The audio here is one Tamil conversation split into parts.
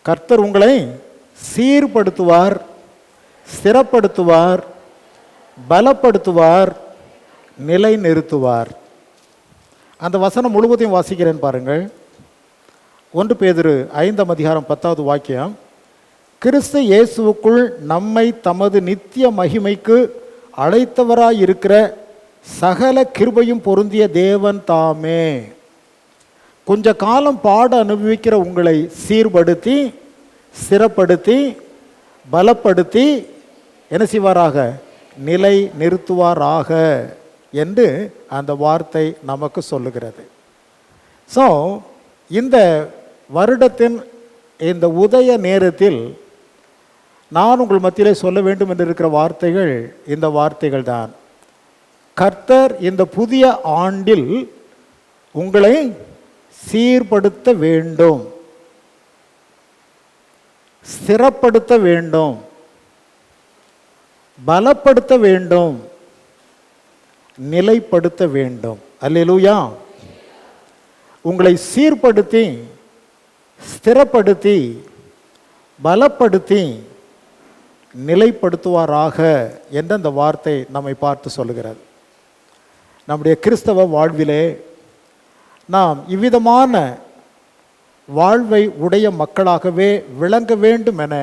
கர்த்தர் உங்களை சீர்படுத்துவார், ஸ்திரப்படுத்துவார், பலப்படுத்துவார், நிலை நிறுத்துவார். அந்த வசனம் முழுவதையும் வாசிக்கிறேன் பாருங்கள். 1 பேதுரு 5:10 வாக்கியம். கிறிஸ்து இயேசுவுக்குள் நம்மை தமது நித்திய மகிமைக்கு அழைத்தவராயிருக்கிற சகல கிருபையும் பொருந்திய தேவன் தாமே கொஞ்ச காலம் பாட அனுபவிக்கிற உங்களை சீர்படுத்தி, ஸ்திரப்படுத்தி, பலப்படுத்தி என்ன செய்வாராக? நிலை நிறுத்துவாராக என்று அந்த வார்த்தை நமக்கு சொல்லுகிறது. ஸோ இந்த வருடத்தின் இந்த உதய நேரத்தில் நான் உங்கள் மத்தியிலே சொல்ல வேண்டும் என்று இருக்கிற வார்த்தைகள் இந்த வார்த்தைகள் தான். கர்த்தர் இந்த புதிய ஆண்டில் உங்களை சீர்படுத்த வேண்டும், ஸ்திரப்படுத்த வேண்டும், பலப்படுத்த வேண்டும், நிலைப்படுத்த வேண்டும். அல்லேலூயா. உங்களை சீர்படுத்தி, ஸ்திரப்படுத்தி, பலப்படுத்தி, நிலைப்படுத்துவாராக என்ற அந்த வார்த்தை நம்மை பார்த்து சொல்லுகிறது. நம்முடைய கிறிஸ்தவ வாழ்விலே நாம் இவ்விதமான வாழ்வை உடைய மக்களாகவே விளங்க வேண்டும் என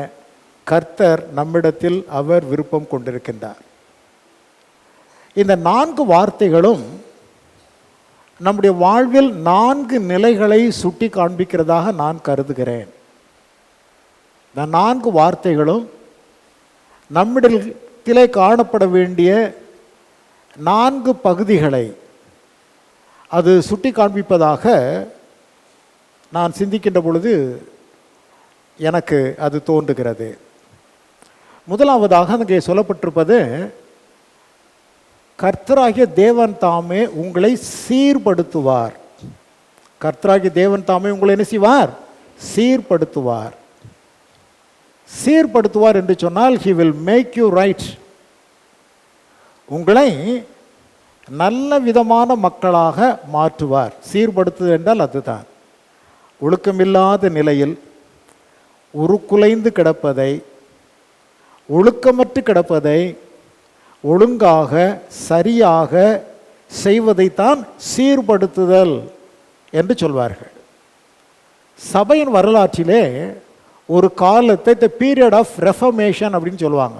கர்த்தர் நம்மிடத்தில் அவர் விருப்பம் கொண்டிருக்கின்றார். இந்த 4 வார்த்தைகளும் நம்முடைய வாழ்வில் 4 நிலைகளை சுட்டி காண்பிக்கிறதாக நான் கருதுகிறேன். இந்த 4 வார்த்தைகளும் நம்மிடத்திலே காணப்பட வேண்டிய 4 பகுதிகளை அது சுட்டி காண்பிப்பதாக நான் சிந்திக்கின்ற பொழுது எனக்கு அது தோன்றுகிறது. முதலாவதாக அங்கே சொல்லப்பட்டிருப்பது, கர்த்தராகிய தேவன் தாமே உங்களை சீர்படுத்துவார். கர்த்தராகிய தேவன் தாமே உங்களை என்ன செய்வார்? சீர்படுத்துவார். சீர்படுத்துவார் என்று சொன்னால் he will make you right. உங்களை நல்ல விதமான மக்களாக மாற்றுவார். சீர்படுத்துவது என்றால் அதுதான். ஒழுக்கமில்லாத நிலையில் உருக்குலைந்து கிடப்பதை, ஒழுக்கமற்று கிடப்பதை ஒழுங்காக சரியாக செய்வதைத்தான் சீர்படுத்துதல் என்று சொல்வார்கள். சபையின் வரலாற்றிலே ஒரு காலத்தை த பீரியட் ஆஃப் ரெஃபர்மேஷன் அப்படின்னு சொல்லுவாங்க.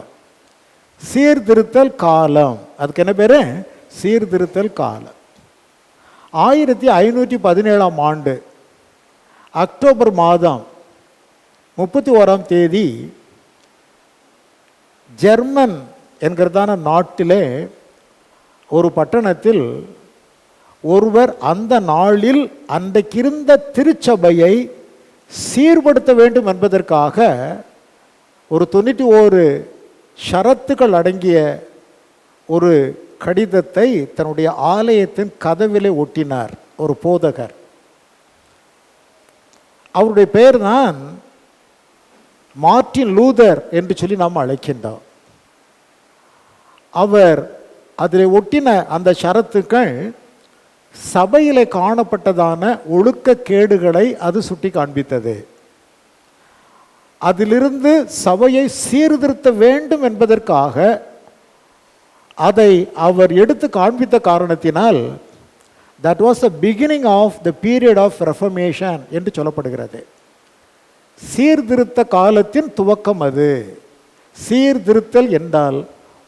சீர்திருத்தல் காலம். அதுக்கு என்ன பேர்? சீர்திருத்தல் காலம். 1517ஆம் ஆண்டு அக்டோபர் மாதம் 31ஆம் தேதி ஜெர்மன் என்கிறதான நாட்டிலே ஒரு பட்டணத்தில் ஒருவர் அந்த நாளில் அன்றைக்கிருந்த திருச்சபையை சீர்படுத்த வேண்டும் என்பதற்காக ஒரு 91 ஷரத்துக்கள் அடங்கிய ஒரு கடிதத்தை தன்னுடைய ஆலயத்தின் கதவிலே ஒட்டினார் ஒரு போதகர். அவருடைய பெயர் தான் மார்ட்டின் லூதர் என்று சொல்லி நாம் அழைக்கின்றோம். அவர் அதில் ஒட்டின அந்த ஷரத்துக்கள் சபையிலே காணப்பட்டதான ஒழுக்கக்கேடுகளை அது சுட்டி காண்பித்தது. அதிலிருந்து சபையை சீர்திருத்த வேண்டும் என்பதற்காக அதை அவர் எடுத்து காண்பித்த காரணத்தினால் that was the beginning of the period of reformation என்று சொல்லப்படுகிறது. சீர்திருத்த காலத்தின் துவக்கம் அது. சீர்திருத்தல் என்றால்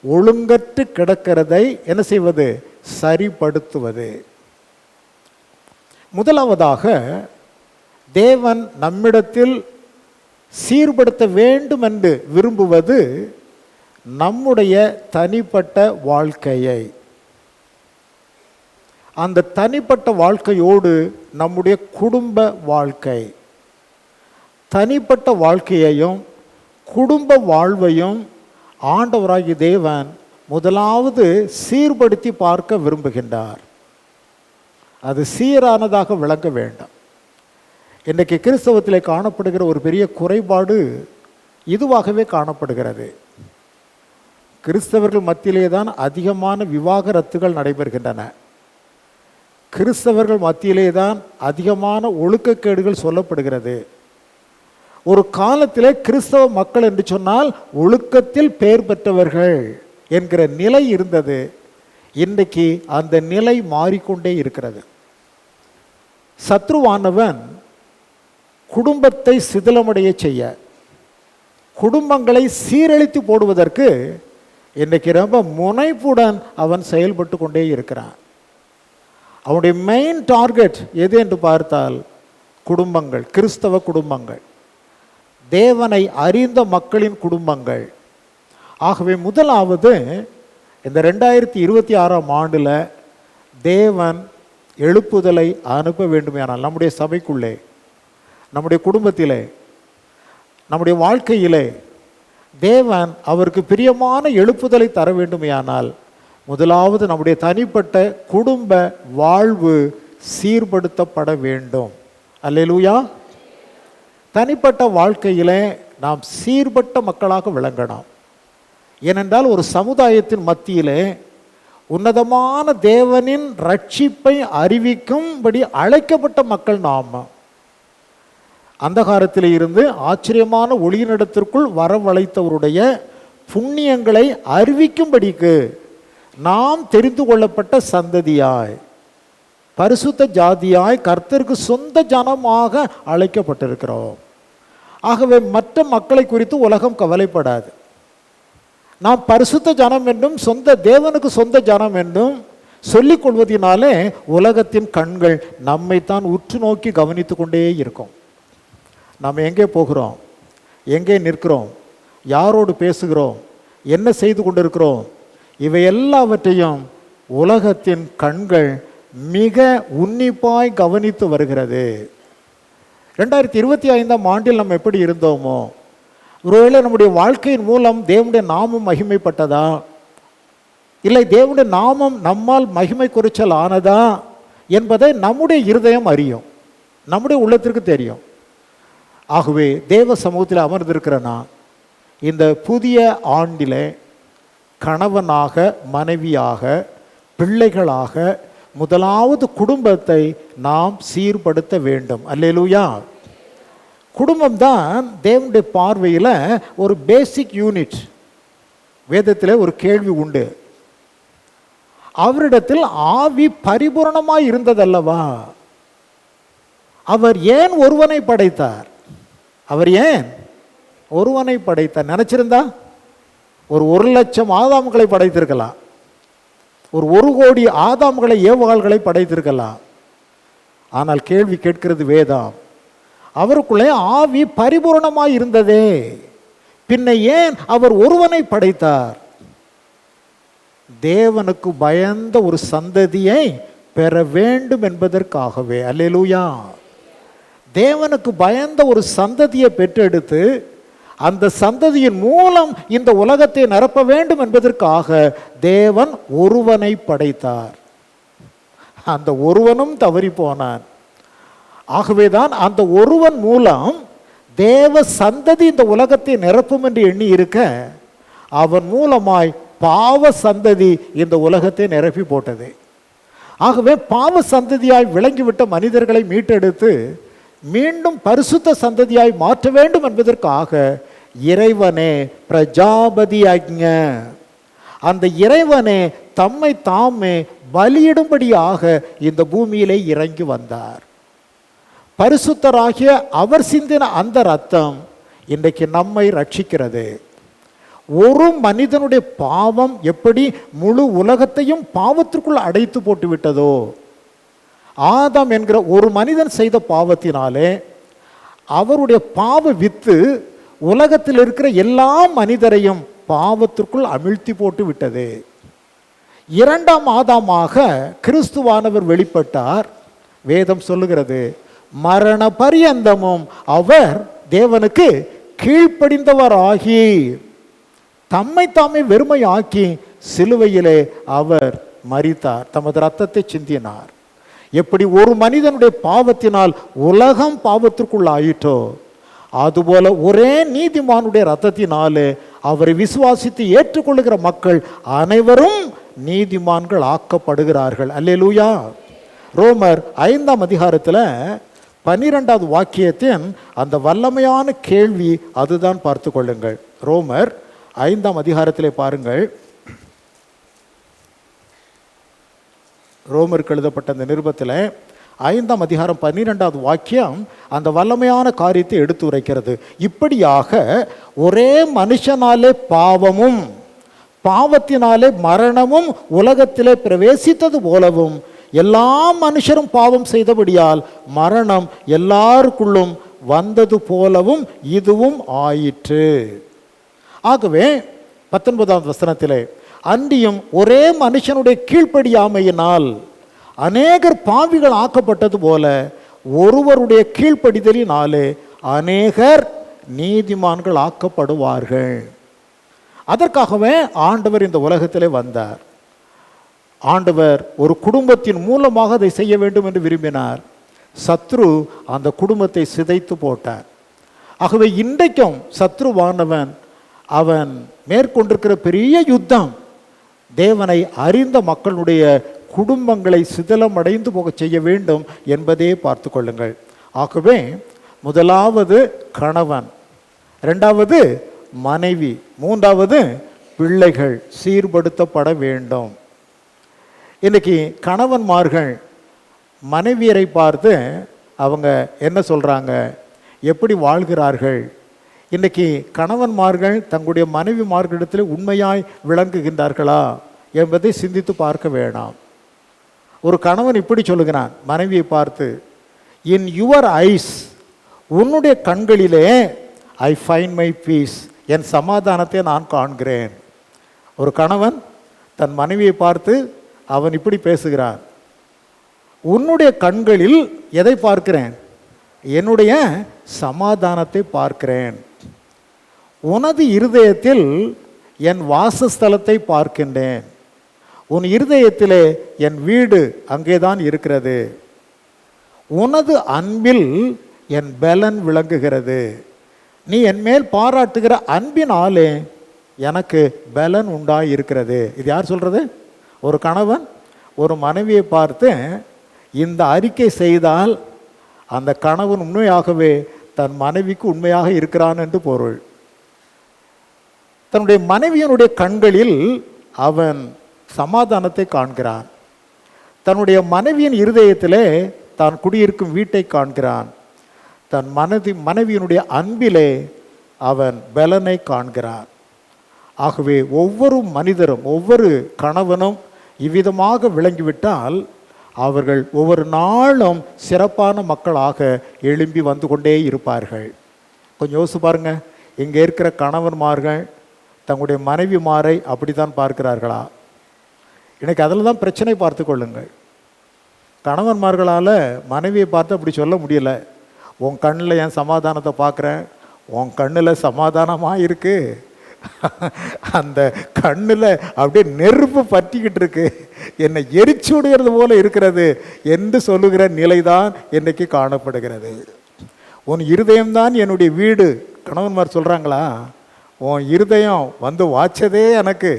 ஒழுங்கற்று கிடக்கிறதை என்ன செய்வது? சரிப்படுத்துவது. முதலாவதாக தேவன் நம்மிடத்தில் சீர்படுத்த வேண்டும் என்று விரும்புவது நம்முடைய தனிப்பட்ட வாழ்க்கையை. அந்த தனிப்பட்ட வாழ்க்கையோடு நம்முடைய குடும்ப வாழ்க்கை, தனிப்பட்ட வாழ்க்கையையும் குடும்ப வாழ்வையும் ஆண்டவராகிய தேவன் முதலாவது சீர்படுத்தி பார்க்க விரும்புகின்றார். அது சீரானதாக விளங்க வேண்டும். இன்றைக்கு கிறிஸ்தவத்திலே காணப்படுகிற ஒரு பெரிய குறைபாடு இதுவாகவே காணப்படுகிறது. கிறிஸ்தவர்கள் மத்தியிலே தான் அதிகமான விவாகரத்துகள் நடைபெறுகின்றன. கிறிஸ்தவர்கள் மத்தியிலே தான் அதிகமான ஒழுக்கக்கேடுகள் சொல்லப்படுகிறது. ஒரு காலத்திலே கிறிஸ்தவ மக்கள் என்று சொன்னால் ஒழுக்கத்தில் பெயர் பெற்றவர்கள் என்கிற நிலை இருந்தது. இன்றைக்கு அந்த நிலை மாறிக்கொண்டே இருக்கிறது. சத்ருவானவன் குடும்பத்தை சிதிலமடைய செய்ய, குடும்பங்களை சீரழித்து போடுவதற்கு இன்றைக்கு ரொம்ப முனைப்புடன் அவன் செயல்பட்டு கொண்டே இருக்கிறான். அவனுடைய மெயின் டார்கெட் எது என்று பார்த்தால் குடும்பங்கள், கிறிஸ்தவ குடும்பங்கள், தேவனை அறிந்த மக்களின் குடும்பங்கள். ஆகவே முதலாவது இந்த 2026ஆம் ஆண்டில் தேவன் எழுப்புதலை அனுப்ப வேண்டுமானால் நம்முடைய சபைக்குள்ளே, நம்முடைய குடும்பத்திலே, நம்முடைய வாழ்க்கையிலே தேவன் அவருக்கு பிரியமான எழுப்புதலை தர வேண்டுமானால் முதலாவது நம்முடைய தனிப்பட்ட குடும்ப வாழ்வு சீர்படுத்தப்பட வேண்டும். அல்லேலூயா. தனிப்பட்ட வாழ்க்கையிலே நாம் சீர்பட்ட மக்களாக விளங்கணும். ஏனென்றால் ஒரு சமுதாயத்தின் மத்தியிலே உன்னதமான தேவனின் ரட்சிப்பை அறிவிக்கும்படி அழைக்கப்பட்ட மக்கள் நாம். அந்தகாரத்தில் இருந்து ஆச்சரியமான ஒளியினிடத்திற்குள் வரவழைத்தவருடைய புண்ணியங்களை அறிவிக்கும்படிக்கு நாம் தெரிந்து கொள்ளப்பட்ட சந்ததியாய், பரிசுத்த ஜாதியாய், கர்த்தருக்கு சொந்த ஜனமாக அழைக்கப்பட்டிருக்கிறோம். ஆகவே மற்ற மக்களை குறித்து உலகம் கவலைப்படாது. நாம் பரிசுத்த ஜனம் என்றும் சொந்த தேவனுக்கு சொந்த ஜனம் என்றும் சொல்லிக் கொள்வதினாலே உலகத்தின் கண்கள் நம்மைத்தான் உற்று நோக்கி கவனித்து கொண்டே இருக்கும். நாம் எங்கே போகிறோம், எங்கே நிற்கிறோம், யாரோடு பேசுகிறோம், என்ன செய்து கொண்டிருக்கிறோம், இவை எல்லாவற்றையும் உலகத்தின் கண்கள் மிக உன்னிப்பாய் கவனித்து வருகிறது. 2025ஆம் ஆண்டில் நம்ம எப்படி இருந்தோமோ, ஒருவேளை நம்முடைய வாழ்க்கையின் மூலம் தேவனுடைய நாமம் மகிமைப்பட்டதா, இல்லை தேவனுடைய நாமம் நம்மால் மகிமை குறைச்சல் ஆனதா என்பதை நம்முடைய இருதயம் அறியும், நம்முடைய உள்ளத்திற்கு தெரியும். ஆகவே தேவ சமூகத்தில் அமர்ந்திருக்கிறனா இந்த புதிய ஆண்டிலே கணவனாக, மனைவியாக, பிள்ளைகளாக முதலாவது குடும்பத்தை நாம் சீர்படுத்த வேண்டும். அல்லேலூயா. குடும்பம் தான் தேவனுடைய பார்வையில் ஒரு பேசிக் யூனிட். வேதத்தில் ஒரு கேள்வி உண்டு, அவரிடத்தில் ஆவி பரிபூரணமாய் இருந்ததல்லவா, அவர் ஏன் ஒருவனை படைத்தார்? அவர் ஏன் ஒருவனை படைத்தார்? நினைச்சிருந்தா ஒரு 1,00,000 ஆதாம்களை படைத்திருக்கலாம், ஒரு 1,00,00,000 ஆதாம்களை, ஏவாள்களை படைத்திருக்கலாம். ஆனால் கேள்வி கேட்கிறது வேதம், அவருக்குள்ளே ஆவி பரிபூரணமாய் இருந்ததே, பின்ன ஏன் அவர் ஒருவனை படைத்தார்? தேவனுக்கு பயந்த ஒரு சந்ததியை பெற வேண்டும் என்பதற்காகவே. அல்லேலூயா. தேவனுக்கு பயந்த ஒரு சந்ததியை பெற்றெடுத்து அந்த சந்ததியின் மூலம் இந்த உலகத்தை நிரப்ப வேண்டும் என்பதற்காக தேவன் ஒருவனை படைத்தார். அந்த ஒருவனும் தவறி போனான். ஆகவேதான் அந்த ஒருவன் மூலம் தேவ சந்ததி இந்த உலகத்தை நிரப்பும் என்று எண்ணி இருக்க, அவன் மூலமாய் பாவ சந்ததி இந்த உலகத்தை நிரப்பி போட்டது. ஆகவே பாவ சந்ததியாய் விளங்கிவிட்ட மனிதர்களை மீட்டெடுத்து மீண்டும் பரிசுத்த சந்ததியாய் மாற்ற வேண்டும் என்பதற்காக இறைவனே பிரஜாபதி ஆக்ஞ, அந்த இறைவனே தம்மை தாமே பலியிடும்படியாக இந்த பூமியிலே இறங்கி வந்தார். பரிசுத்தராகிய அவர் சிந்தின அந்த ரத்தம் இன்றைக்கு நம்மை ரட்சிக்கிறது. ஒரு மனிதனுடைய பாவம் எப்படி முழு உலகத்தையும் பாவத்திற்குள் அடைத்து போட்டு விட்டதோ, ஆதாம் என்கிற ஒரு மனிதன் செய்த பாவத்தினாலே அவருடைய பாவ வித்து உலகத்தில் இருக்கிற எல்லா மனிதரையும் பாவத்திற்குள் அமிழ்த்தி போட்டு விட்டது. 2ஆம் ஆதாமாக கிறிஸ்துவானவர் வெளிப்பட்டார். வேதம் சொல்லுகிறது, மரண பரியந்தமும் அவர் தேவனுக்கு கீழ்ப்படிந்தவராகி தம்மை தாமே வெறுமையாக்கி சிலுவையிலே அவர் மரித்தார், தமது ரத்தத்தை சிந்தினார். எப்படி ஒரு மனிதனுடைய பாவத்தினால் உலகம் பாவத்திற்குள் ஆயிற்றோ, அதுபோல ஒரே நீதிமானுடைய ரத்தத்தினாலே அவரை விசுவாசித்து ஏற்றுக்கொள்ளுகிற மக்கள் அனைவரும் நீதிமான்கள் ஆக்கப்படுகிறார்கள். அல்லேலூயா. ரோமர் 5ஆம் அதிகாரத்தில் 12வது வாக்கியத்தின் அந்த வல்லமையான கேள்வி அதுதான். பார்த்து கொள்ளுங்கள். ரோமர் 5ஆம் அதிகாரத்திலே பாருங்கள். ரோமருக்கு எழுதப்பட்ட அந்த நிருபத்தில் 5ஆம் அதிகாரம் 12வது வாக்கியம் அந்த வல்லமையான காரியத்தை எடுத்து உரைக்கிறது. இப்படியாக ஒரே மனுஷனாலே பாவமும் பாவத்தினாலே மரணமும் உலகத்திலே பிரவேசித்தது போலவும் எல்லா மனுஷரும் பாவம் செய்தபடியால் மரணம் எல்லாருக்குள்ளும் வந்தது போலவும் இதுவும் ஆயிற்று. ஆகவே 19ஆம் வசனத்திலே அன்றியும் ஒரே மனுஷனுடைய கீழ்ப்படியாமையினால் அநேகர் பாவிகள் ஆக்கப்பட்டது போல ஒருவருடைய கீழ்ப்படிதலினாலே அநேகர் நீதிமான்கள் ஆக்கப்படுவார்கள். அதற்காகவே ஆண்டவர் இந்த உலகத்திலே வந்தார். ஆண்டவர் ஒரு குடும்பத்தின் மூலமாக அதை செய்ய வேண்டும் என்று விரும்பினார். சத்ரு அந்த குடும்பத்தை சிதைத்து போட்டார். ஆகவே இன்றைக்கும் சத்ருவானவன் அவன் மேற்கொண்டிருக்கிற பெரிய யுத்தம் தேவனை அறிந்த மக்களுடைய குடும்பங்களை சிதலமடைந்து போக செய்ய வேண்டும் என்பதே பார்த்து கொள்ளுங்கள். ஆகவே முதலாவது கணவன், 2வது மனைவி, 3வது பிள்ளைகள் சீர்படுத்தப்பட வேண்டும். இன்னைக்கு கணவன்மார்கள் மனைவியரை பார்த்து அவங்க என்ன சொல்கிறாங்க, எப்படி வாழ்கிறார்கள்? இன்றைக்கி கணவன்மார்கள் தங்களுடைய மனைவிமார்களிடத்தில் உண்மையாய் விளங்குகின்றார்களா என்பதை சிந்தித்து பார்க்க வேண்டாம். ஒரு கணவன் இப்படி சொல்லுகிறான் மனைவியை பார்த்து, இன் யுவர் ஐஸ், உன்னுடைய கண்களிலே ஐ ஃபைண்ட் மை பீஸ், என் சமாதானத்தை நான் காண்கிறேன். ஒரு கணவன் தன் மனைவியை பார்த்து அவன் இப்படி பேசுகிறான், உன்னுடைய கண்களில் எதை பார்க்கிறேன்? என்னுடைய சமாதானத்தை பார்க்கிறேன். உனது இருதயத்தில் என் வாசஸ்தலத்தை பார்க்கின்றேன். உன் இருதயத்திலே என் வீடு அங்கேதான் இருக்கிறது. உனது அன்பில் என் பலன் விளங்குகிறது. நீ என் மேல் பாராட்டுகிற அன்பினாலே எனக்கு பலன் உண்டாய் இருக்கிறது. இது யார் சொல்றது? ஒரு கணவன் ஒரு மனைவியை பார்த்து இந்த அறிக்கை செய்தால் அந்த கணவன் உண்மையாகவே தன் மனைவிக்கு உண்மையாக இருக்கிறான் என்று பொருள். தன்னுடைய மனைவியனுடைய கண்களில் அவன் சமாதானத்தை காண்கிறான். தன்னுடைய மனைவியின் இருதயத்திலே தான் குடியிருக்கும் வீட்டை காண்கிறான். தன் மனைவியினுடைய அன்பிலே அவன் பலனை காண்கிறான். ஆகவே ஒவ்வொரு மனிதரும் ஒவ்வொரு கணவனும் இவ்விதமாக விளங்கிவிட்டால் அவர்கள் ஒவ்வொரு நாளும் சிறப்பான மக்களாக எழும்பி வந்து கொண்டே இருப்பார்கள். கொஞ்சம் யோசிச்சு பாருங்க, இங்கே இருக்கிற கணவன்மார்கள் தங்களுடைய மனைவிமாரை அப்படி தான் பார்க்கிறார்களா? இன்னைக்கு அதில் தான் பிரச்சனை. பார்த்து கொள்ளுங்கள். கணவன்மார்களால் மனைவியை பார்த்து அப்படி சொல்ல முடியல. உன் கண்ணில் என் சமாதானத்தை பார்க்குறேன், உன் கண்ணில் சமாதானமாக இருக்குது, அந்த கண்ணில் அப்படியே நெருப்பு பற்றிக்கிட்டு இருக்கு, என்னை எரிச்சு விடுகிறது போல இருக்கிறது என்று சொல்லுகிற நிலைதான் இன்னைக்கு காணப்படுகிறது. உன் இருதயம்தான் என்னுடைய வீடு. கணவன்மார் சொல்கிறாங்களா? உன் இருதயம் வந்து வாச்சதே எனக்கு,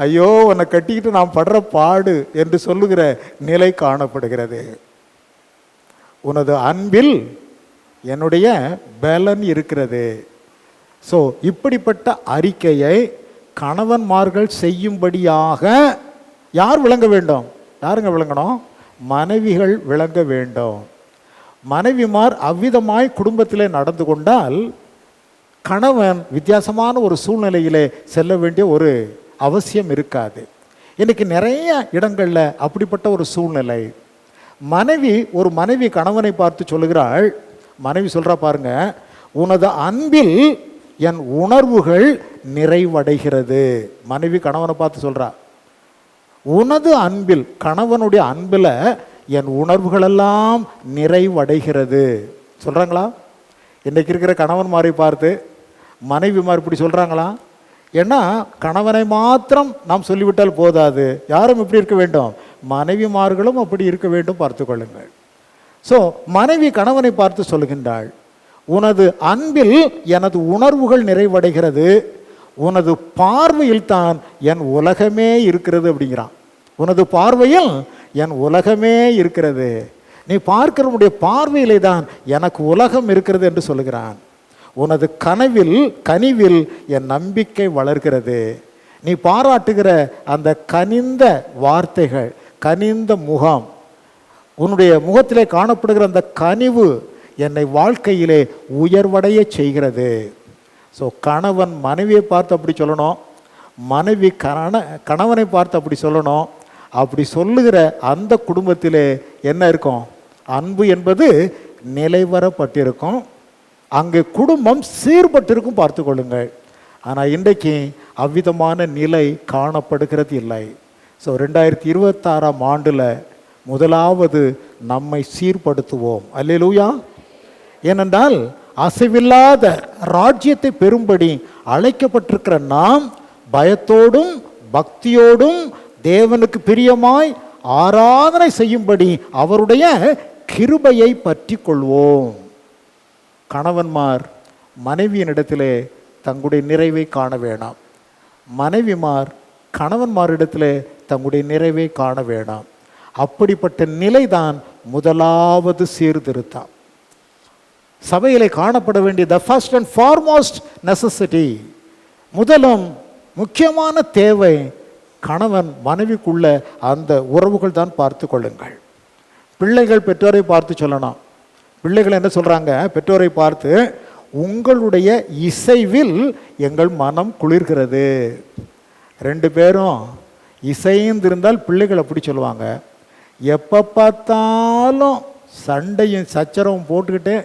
ஐயோ உன்னை கட்டிக்கிட்டு நான் படுற பாடு என்று சொல்லுகிற நிலை காணப்படுகிறது. உனது அன்பில் என்னுடைய பலன் இருக்கிறது. ஸோ இப்படிப்பட்ட அறிக்கையை கணவன்மார்கள் செய்யும்படியாக யார் விளங்க வேண்டும்? யாருங்க விளங்கணும்? மனைவிகள் விளங்க வேண்டும். மனைவிமார் அவ்விதமாய் குடும்பத்திலே நடந்து கொண்டால் கணவன் வித்தியாசமான ஒரு சூழ்நிலையிலே செல்ல வேண்டிய ஒரு அவசியம் இருக்காது. இன்றைக்கி நிறைய இடங்களில் அப்படிப்பட்ட ஒரு சூழ்நிலை. ஒரு மனைவி கணவனை பார்த்து சொல்லுகிறாள். மனைவி சொல்கிறா பாருங்க, உனது அன்பில் என் உணர்வுகள் நிறைவடைகிறது. மனைவி கணவனை பார்த்து சொல்கிறா, உனது அன்பில், கணவனுடைய அன்பில் என் உணர்வுகளெல்லாம் நிறைவடைகிறது. சொல்கிறாங்களா? இன்றைக்கு இருக்கிற கணவன்மாரை பார்த்து மனைவிமார் இப்படி சொல்கிறாங்களா? ஏன்னா கணவனை மாத்திரம் நாம் சொல்லிவிட்டால் போதாது, யாரும் இப்படி இருக்க வேண்டும், மனைவிமார்களும் அப்படி இருக்க வேண்டும். பார்த்து கொள்ளுங்கள். ஸோ மனைவி கணவனை பார்த்து சொல்லுகின்றாள், உனது அன்பில் எனது உணர்வுகள் நிறைவடைகிறது, உனது பார்வையில் தான் என் உலகமே இருக்கிறது அப்படிங்கிறான். உனது பார்வையில் என் உலகமே இருக்கிறது. நீ பார்க்கிறவனுடைய பார்வையிலே தான் எனக்கு உலகம் இருக்கிறது என்று சொல்லுகிறான். உனது கனிவில் என் நம்பிக்கை வளர்கிறது. நீ பாராட்டுகிற அந்த கனிந்த வார்த்தைகள், கனிந்த முகம், உன்னுடைய முகத்திலே காணப்படுகிற அந்த கனிவு என்னை வாழ்க்கையிலே உயர்வடைய செய்கிறது. ஸோ கணவன் மனைவியை பார்த்து அப்படி சொல்லணும், மனைவி கணவனை பார்த்து அப்படி சொல்லணும். அப்படி சொல்லுகிற அந்த குடும்பத்திலே என்ன இருக்கும்? அன்பு என்பது நிலைவரப்பட்டிருக்கும், அங்கே குடும்பம் சீர்பட்டிருக்கும், பார்த்து கொள்ளுங்கள். ஆனால் இன்றைக்கு அவ்விதமான நிலை காணப்படுகிறது இல்லை. ஸோ 2026ஆம் ஆண்டில் முதலாவது நம்மை சீர்படுத்துவோம். அல்லேலூயா. ஏனென்றால் அசைவில்லாத ராஜ்யத்தை பெறும்படி அழைக்கப்பட்டிருக்கிற நாம் பயத்தோடும் பக்தியோடும் தேவனுக்கு பிரியமாய் ஆராதனை செய்யும்படி அவருடைய கிருபையை பற்றி கொள்வோம். கணவன்மார் மனைவியினிடத்திலே தங்களுடைய நிறைவை காண வேண்டாம், மனைவிமார் கணவன்மாரிடத்திலே தங்களுடைய நிறைவை காண வேண்டாம். அப்படிப்பட்ட நிலைதான் முதலாவது சீர்திருத்தம். சபையிலே காணப்பட வேண்டிய the first and foremost necessity, முதலும் முக்கியமான தேவை கணவன் மனைவிக்குள்ள அந்த உறவுகள் தான். பார்த்து கொள்ளுங்கள். பிள்ளைகள் பெற்றோரை பார்த்து சொல்லணும். பிள்ளைகள் என்ன சொல்கிறாங்க? பெற்றோரை பார்த்து, உங்களுடைய இசைவில் எங்கள் மனம் குளிர்கிறது. ரெண்டு பேரும் இசைந்திருந்தால் பிள்ளைகள் அப்படி சொல்லுவாங்க. எப்போ பார்த்தாலும் சண்டையும் சச்சரவும் போட்டுக்கிட்டே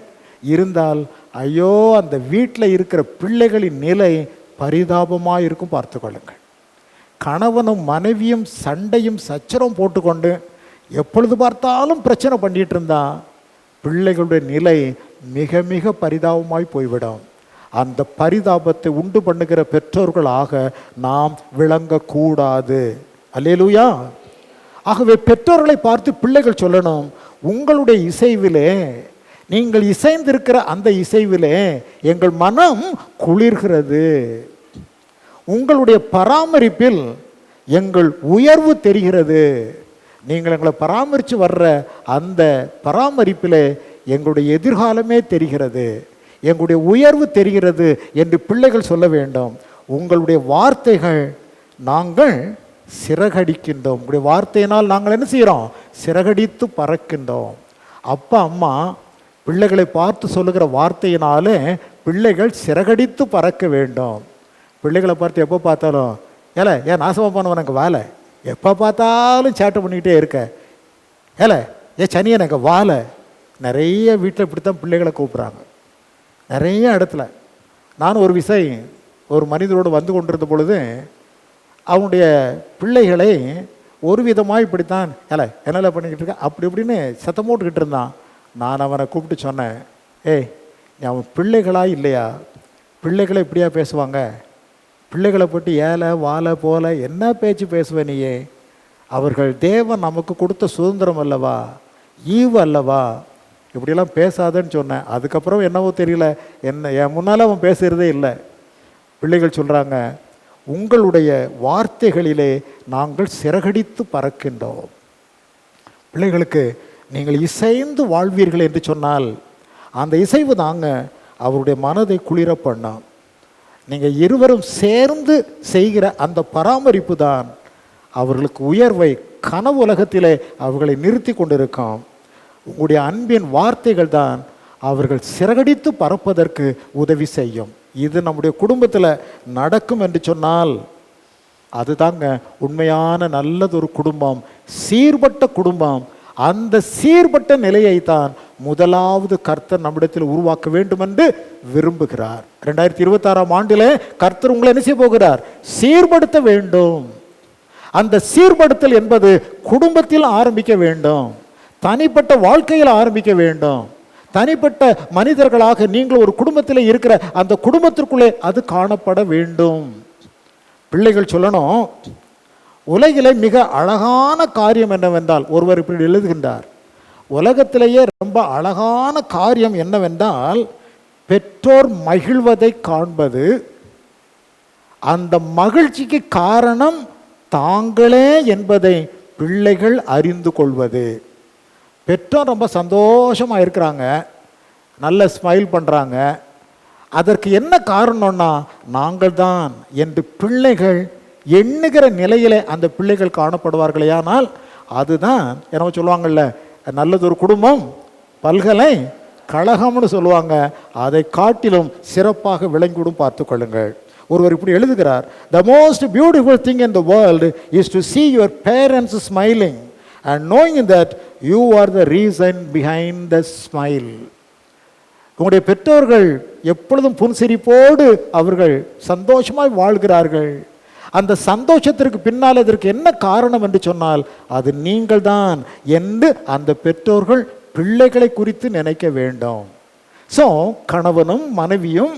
இருந்தால் ஐயோ அந்த வீட்டில் இருக்கிற பிள்ளைகளின் நிலை பரிதாபமாக இருக்கும். பார்த்து கொள்ளுங்கள். கணவனும் மனைவியும் சண்டையும் சச்சரவும் போட்டுக்கொண்டு எப்பொழுது பார்த்தாலும் பிரச்சனை பண்ணிட்டு இருந்தா பிள்ளைகளுடைய நிலை மிக மிக பரிதாபமாய் போய்விடும். அந்த பரிதாபத்தை உண்டு பண்ணுகிற பெற்றோர்களாக நாம் விளங்கக்கூடாது. அல்லேலூயா. ஆகவே பெற்றோர்களை பார்த்து பிள்ளைகள் சொல்லணும், உங்களுடைய இசைவிலே, நீங்கள் இசைந்திருக்கிற அந்த இசைவிலே எங்கள் மனம் குளிர்கிறது. உங்களுடைய பராமரிப்பில் எங்கள் உயர்வு தெரிகிறது. நீங்கள் எங்களை பராமரித்து வர்ற அந்த பராமரிப்பில் எங்களுடைய எதிர்காலமே தெரிகிறது, எங்களுடைய உயர்வு தெரிகிறது என்று பிள்ளைகள் சொல்ல வேண்டும். உங்களுடைய வார்த்தைகள் நாங்கள் சிறகடிக்கின்றோம். உங்களுடைய வார்த்தையினால் நாங்கள் என்ன செய்கிறோம்? சிறகடித்து பறக்கின்றோம். அப்பா அம்மா பிள்ளைகளை பார்த்து சொல்லுகிற வார்த்தையினாலே பிள்ளைகள் சிறகடித்து பறக்க வேண்டும். பிள்ளைகளை பார்த்து எப்போ பார்த்தாலும் ஏன் நாசமாக போனவன் எனக்கு வாழை, எப்போ பார்த்தாலும் சேட்டை பண்ணிக்கிட்டே இருக்க, சனியன் எனக்கு வாழை. நிறைய வீட்டில் இப்படித்தான் பிள்ளைகளை கூப்பிட்றாங்க. நிறைய இடத்துல நான் ஒரு விஷயம் ஒரு மனிதரோடு வந்து கொண்டிருந்த பொழுது அவனுடைய பிள்ளைகளை ஒரு விதமாக இப்படித்தான் என்னெல்லாம் பண்ணிக்கிட்டு இருக்க அப்படி இப்படின்னு சத்தம் போட்டுக்கிட்டு இருந்தான். நான் அவனை கூப்பிட்டு சொன்னேன், அவன் பிள்ளைகளா இல்லையா? பிள்ளைகளை இப்படியா பேசுவாங்க? பிள்ளைகளை போட்டு ஏழை வாழை போல என்ன பேச்சு பேசுவேன் நீயே? அவர்கள் தேவன் நமக்கு கொடுத்த சுதந்திரம் அல்லவா, ஈவு அல்லவா, இப்படியெல்லாம் பேசாதன்னு சொன்னேன். அதுக்கப்புறம் என்னவோ தெரியல, என் முன்னால் அவன் பேசுகிறதே இல்லை. பிள்ளைகள் சொல்கிறாங்க, உங்களுடைய வார்த்தைகளிலே நாங்கள் சிறகடித்து பறக்கின்றோம். பிள்ளைகளுக்கு நீங்கள் இசைந்து வாழ்வீர்கள் என்று சொன்னால் அந்த இசைவு தாங்க அவருடைய மனதை குளிர பண்ணாம். நீங்கள் இருவரும் சேர்ந்து செய்கிற அந்த பராமரிப்பு தான் அவர்களுக்கு உயர்வை கனவு உலகத்திலே அவர்களை நிறுத்தி கொண்டிருக்கும். உங்களுடைய அன்பின் வார்த்தைகள் தான் அவர்கள் சிறகடித்து பறப்பதற்கு உதவி செய்யும். இது நம்முடைய குடும்பத்தில் நடக்கும் என்று சொன்னால் அதுதாங்க உண்மையான நல்லதொரு குடும்பம், சீர்பட்ட குடும்பம். அந்த சீர்பட்ட நிலையை தான் முதலாவது கர்த்தர் நம்மிடத்தில் உருவாக்க வேண்டும் என்று விரும்புகிறார். 2026ஆம் ஆண்டிலே கர்த்தர் உங்களை என்ன செய்ய போகிறார்? சீர்படுத்த வேண்டும். அந்த சீர்படுத்தல் என்பது குடும்பத்தில் ஆரம்பிக்க வேண்டும், தனிப்பட்ட வாழ்க்கையில் ஆரம்பிக்க வேண்டும். தனிப்பட்ட மனிதர்களாக நீங்கள் ஒரு குடும்பத்தில் இருக்கிற அந்த குடும்பத்திற்குள்ளே அது காணப்பட வேண்டும். பிள்ளைகள் சொல்லணும், உலகிலே மிக அழகான காரியம் என்னவென்றால், ஒருவர் இப்படி எழுதுகின்றார், உலகத்திலேயே ரொம்ப அழகான காரியம் என்னவென்றால் பெற்றோர் மகிழ்வதை காண்பது, அந்த மகிழ்ச்சிக்கு காரணம் தாங்களே என்பதை பிள்ளைகள் அறிந்து கொள்வது. பெற்றோர் ரொம்ப சந்தோஷமாக இருக்கிறாங்க, நல்ல ஸ்மைல் பண்ணுறாங்க. அதற்கு என்ன காரணம்னா நாங்கள் தான் என்று பிள்ளைகள் எண்ணுகிற நிலையில் அந்த பிள்ளைகள் காணப்படுவார்களே. ஆனால் அதுதான் என்ன சொல்லுவாங்கள்ல, நல்லதொரு குடும்பம் பல்கலை கழகம்னு சொல்லுவாங்க, அதை காட்டிலும் சிறப்பாக விளங்கிவிடும். பார்த்து கொள்ளுங்கள். ஒருவர் இப்படி எழுதுகிறார், the most beautiful thing in the world is to see your parents smiling and knowing that you are the reason behind the smile. உங்களுடைய பெற்றோர்கள் எப்பொழுதும் புன்சிரிப்போடு அவர்கள் சந்தோஷமாய் வாழ்கிறார்கள். அந்த சந்தோஷத்திற்கு பின்னால் அதற்கு என்ன காரணம் என்று சொன்னால் அது நீங்கள் தான் என்று அந்த பெற்றோர்கள் பிள்ளைகளை குறித்து நினைக்க வேண்டும். ஸோ கணவனும் மனைவியும்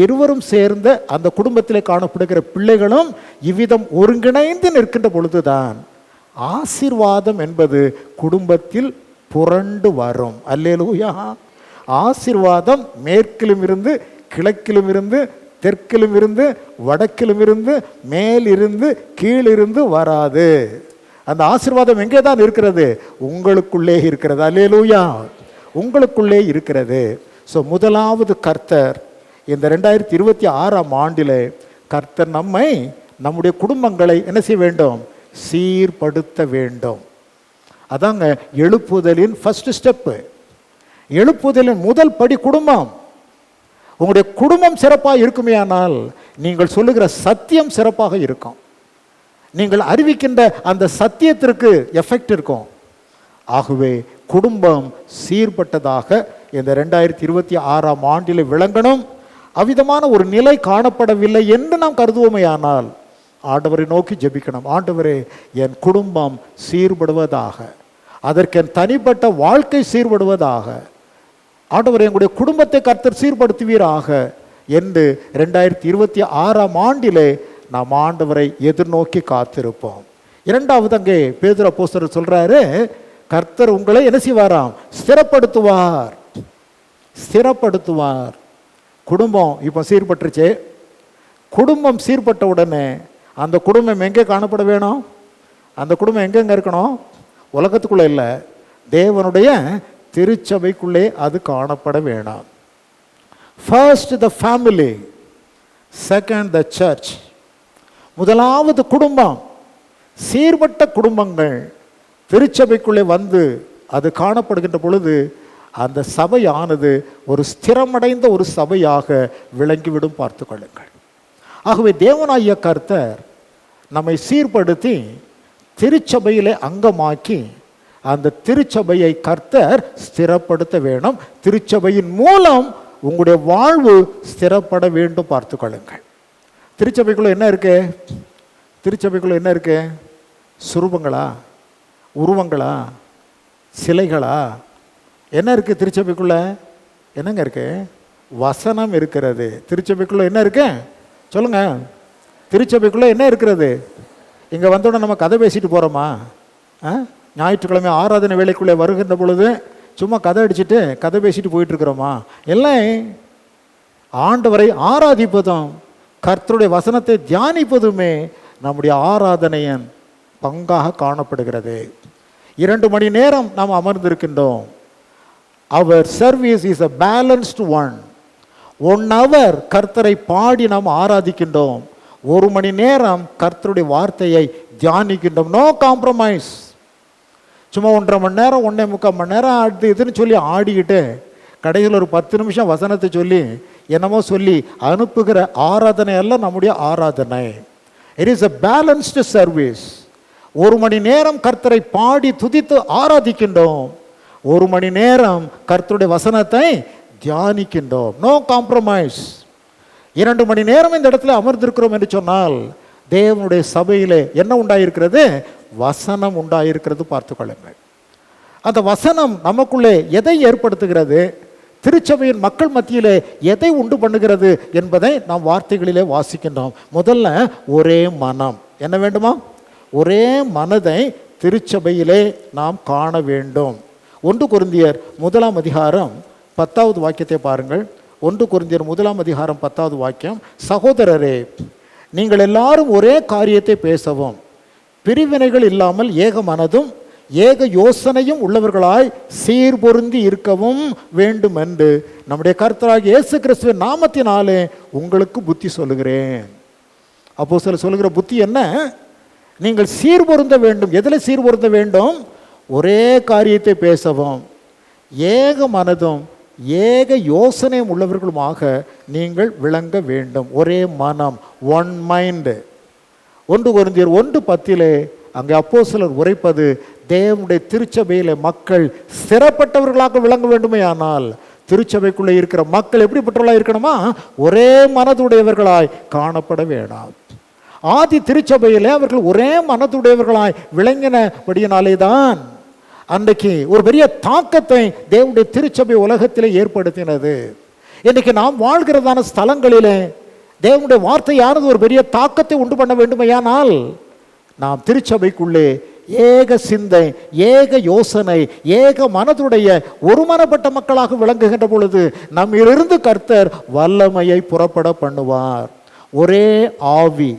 இருவரும் சேர்ந்த அந்த குடும்பத்தில் காணப்படுகிற பிள்ளைகளும் இவ்விதம் ஒருங்கிணைந்து நிற்கின்ற பொழுதுதான் ஆசீர்வாதம் என்பது குடும்பத்தில் புரண்டு வரும். அல்லேலூயா. ஆசீர்வாதம் மேற்கிலும் இருந்து கிழக்கிலும் இருந்து தெற்கிலும் இருந்து வடக்கிலும் இருந்து மேலிருந்து கீழிருந்து வராது. அந்த ஆசீர்வாதம் எங்கே தான் இருக்கிறது? உங்களுக்குள்ளே இருக்கிறது. அல்லேலூயா. உங்களுக்குள்ளே இருக்கிறது. ஸோ முதலாவது கர்த்தர் இந்த 2026ஆம் ஆண்டில் கர்த்தர் நம்முடைய குடும்பங்களை என்ன செய்ய வேண்டும்? சீர்படுத்த வேண்டும். அதாங்க எழுப்புதலின் ஃபர்ஸ்ட் ஸ்டெப்பு. எழுப்புதலின் முதல் படி குடும்பம். உங்களுடைய குடும்பம் சிறப்பாக இருக்குமே ஆனால் நீங்கள் சொல்லுகிற சத்தியம் சிறப்பாக இருக்கும். நீங்கள் அறிவிக்கின்ற அந்த சத்தியத்திற்கு எஃபெக்ட் இருக்கும். ஆகவே குடும்பம் சீர்பட்டதாக இந்த 2026ஆம் ஆண்டில் விளங்கணும். அவ்விதமான ஒரு நிலை காணப்படவில்லை என்று நாம் கருதுவோமே ஆனால் ஆண்டவரை நோக்கி ஜெபிக்கணும். ஆண்டவரே, என் குடும்பம் சீர்படுவதாக, அதற்கு என் தனிப்பட்ட வாழ்க்கை சீர்படுவதாக. ஆண்டவரே, எங்களுடைய குடும்பத்தை கர்த்தர் சீர்படுத்துவீராக என்று 2026ஆம் ஆண்டிலே நாம் ஆண்டவரை எதிர்நோக்கி காத்திருப்போம். இரண்டாவது அங்கே பேதுரு அப்போஸ்தலர் சொல்றாரு, கர்த்தர் உங்களை என்ன செய்வாராம்? ஸ்திரப்படுத்துவார். ஸ்திரப்படுத்துவார். குடும்பம் இப்போ சீர்பட்டுருச்சு. குடும்பம் சீர்பட்ட உடனே அந்த குடும்பம் எங்கே காணப்பட வேணும்? அந்த குடும்பம் எங்கெங்க இருக்கணும்? உலகத்துக்குள்ளே இல்லை, தேவனுடைய திருச்சபைக்குள்ளே அது காணப்பட வேணும். First the family, second the church. முதலாவது குடும்பம். சீர்பட்ட குடும்பங்கள் திருச்சபைக்குள்ளே வந்து அது காணப்படுகின்ற பொழுது அந்த சபையானது ஒரு ஸ்திரமடைந்த ஒரு சபையாக விளங்கிவிடும். பார்த்து கொள்ளுங்கள். ஆகவே தேவனாகிய கர்த்தர் நம்மை சீர்படுத்தி திருச்சபையிலே அங்கமாக்கி அந்த திருச்சபையை கர்த்தர் ஸ்திரப்படுத்த வேணும். திருச்சபையின் மூலம் உங்களுடைய வாழ்வு ஸ்திரப்பட வேண்டும். பார்த்து கொள்ளுங்கள். திருச்சபைக்குள்ள என்ன இருக்கு? திருச்சபைக்குள்ள என்ன இருக்கு? சுரூபங்களா, உருவங்களா, சிலைகளா? என்ன இருக்கு திருச்சபைக்குள்ள? என்னங்க இருக்கு? வசனம் இருக்கிறது. திருச்சபைக்குள்ள என்ன இருக்கு சொல்லுங்க? திருச்சபைக்குள்ள என்ன இருக்கிறது? இங்கே வந்தோடனே நம்ம கதை பேசிட்டு போகிறோமா? ஞாயிற்றுக்கிழமை ஆராதனை வேலைக்குள்ளே வருகின்ற பொழுது சும்மா கதை அடிச்சுட்டு கதை பேசிட்டு போயிட்டு இருக்கிறோமா? எல்லாம் ஆண்டவரை ஆராதிப்பதும் கர்த்தருடைய வசனத்தை தியானிப்பதுமே நம்முடைய ஆராதனையின் பங்காக காணப்படுகிறது. 2 மணி நேரம் நாம் அமர்ந்திருக்கின்றோம். அவர் service is a balanced one. 1 hour கர்த்தரை பாடி நாம் ஆராதிக்கின்றோம். 1 மணி நேரம் கர்த்தருடைய வார்த்தையை தியானிக்கின்றோம். No compromise. சும்மா 1.5 மணி நேரம் 1.25 மணி நேரம் அது இதுன்னு சொல்லி ஆடிக்கிட்டு கடைசியில் ஒரு 10 நிமிஷம் வசனத்தை சொல்லி என்னமோ சொல்லி அனுப்புகிற ஆராதனை அல்ல நம்முடைய ஆராதனை. It is a balanced service. 1 மணி நேரம் கர்த்தரை பாடி துதித்து ஆராதிக்கின்றோம். 1 மணி நேரம் கர்த்தருடைய வசனத்தை தியானிக்கின்றோம். No compromise. 2 மணி நேரம் இந்த இடத்துல அமர்ந்திருக்கிறோம் என்று சொன்னால் தேவனுடைய சபையிலே என்ன உண்டாயிருக்கிறது? வசனம் உண்டாயிருக்கிறது. பார்த்து கொள்ளுங்கள். அந்த வசனம் நமக்குள்ளே எதை ஏற்படுத்துகிறது? திருச்சபையின் மக்கள் மத்தியிலே எதை உண்டு பண்ணுகிறது என்பதை நாம் வார்த்தைகளிலே வாசிக்கின்றோம். முதல்ல ஒரே மனம். என்ன வேண்டுமா? ஒரே மனதை திருச்சபையிலே நாம் காண வேண்டும். 1 கொரிந்தியர் 1ஆம் அதிகாரம் 10வது வாக்கியத்தை பாருங்கள். 1 கொரிந்தியர் 1ஆம் அதிகாரம் 10வது வாக்கியம். சகோதரரே, நீங்கள் எல்லாரும் ஒரே காரியத்தை பேசவும், பிரிவினைகள் இல்லாமல் ஏக மனதும் ஏக யோசனையும் உள்ளவர்களாய் சீர்பொருந்தி இருக்கவும் வேண்டும் என்று நம்முடைய கர்த்தராகிய இயேசு கிறிஸ்துவின் நாமத்தினாலே உங்களுக்கு புத்தி சொல்லுகிறேன். அப்போஸ்தலர் சொல்லுகிற புத்தி என்ன? நீங்கள் சீர்பொருந்த வேண்டும். எதில் சீர்பொருந்த வேண்டும்? ஒரே காரியத்தை பேசவும், ஏக மனதும் ஏக யோசனையும் உள்ளவர்களுமாக நீங்கள் விளங்க வேண்டும். ஒரே மனம், ஒன் மைண்டு. 1 கொரிந்தியர் 1:10 அங்கே அப்போஸ்தலர் உரைப்பது, தேவனுடைய திருச்சபையில மக்கள் ஸ்திரப்பட்டவர்களாக விளங்க வேண்டுமே. ஆனால் திருச்சபைக்குள்ளே இருக்கிற மக்கள் எப்படிப்பட்டவர்களாக இருக்கணுமா? ஒரே மனதுடையவர்களாய் காணப்பட வேண்டாம். ஆதி திருச்சபையிலே அவர்கள் ஒரே மனதுடையவர்களாய் விளங்கினபடியினாலே தான் அன்றைக்கு ஒரு பெரிய தாக்கத்தை தேவனுடைய திருச்சபை உலகத்திலே ஏற்படுத்தினது. இன்றைக்கு நாம் வாழ்கிறதான ஸ்தலங்களிலே தேவனுடைய வார்த்தையானது ஒரு பெரிய தாக்கத்தை உண்டு பண்ண வேண்டுமையானால் நாம் திருச்சபைக்குள்ளே ஏக சிந்தை, ஏக யோசனை, ஏக மனதுடைய ஒருமனப்பட்ட மக்களாக விளங்குகின்ற பொழுது நம்மிலிருந்து கர்த்தர் வல்லமையை புறப்பட பண்ணுவார். ஒரே ஆவி,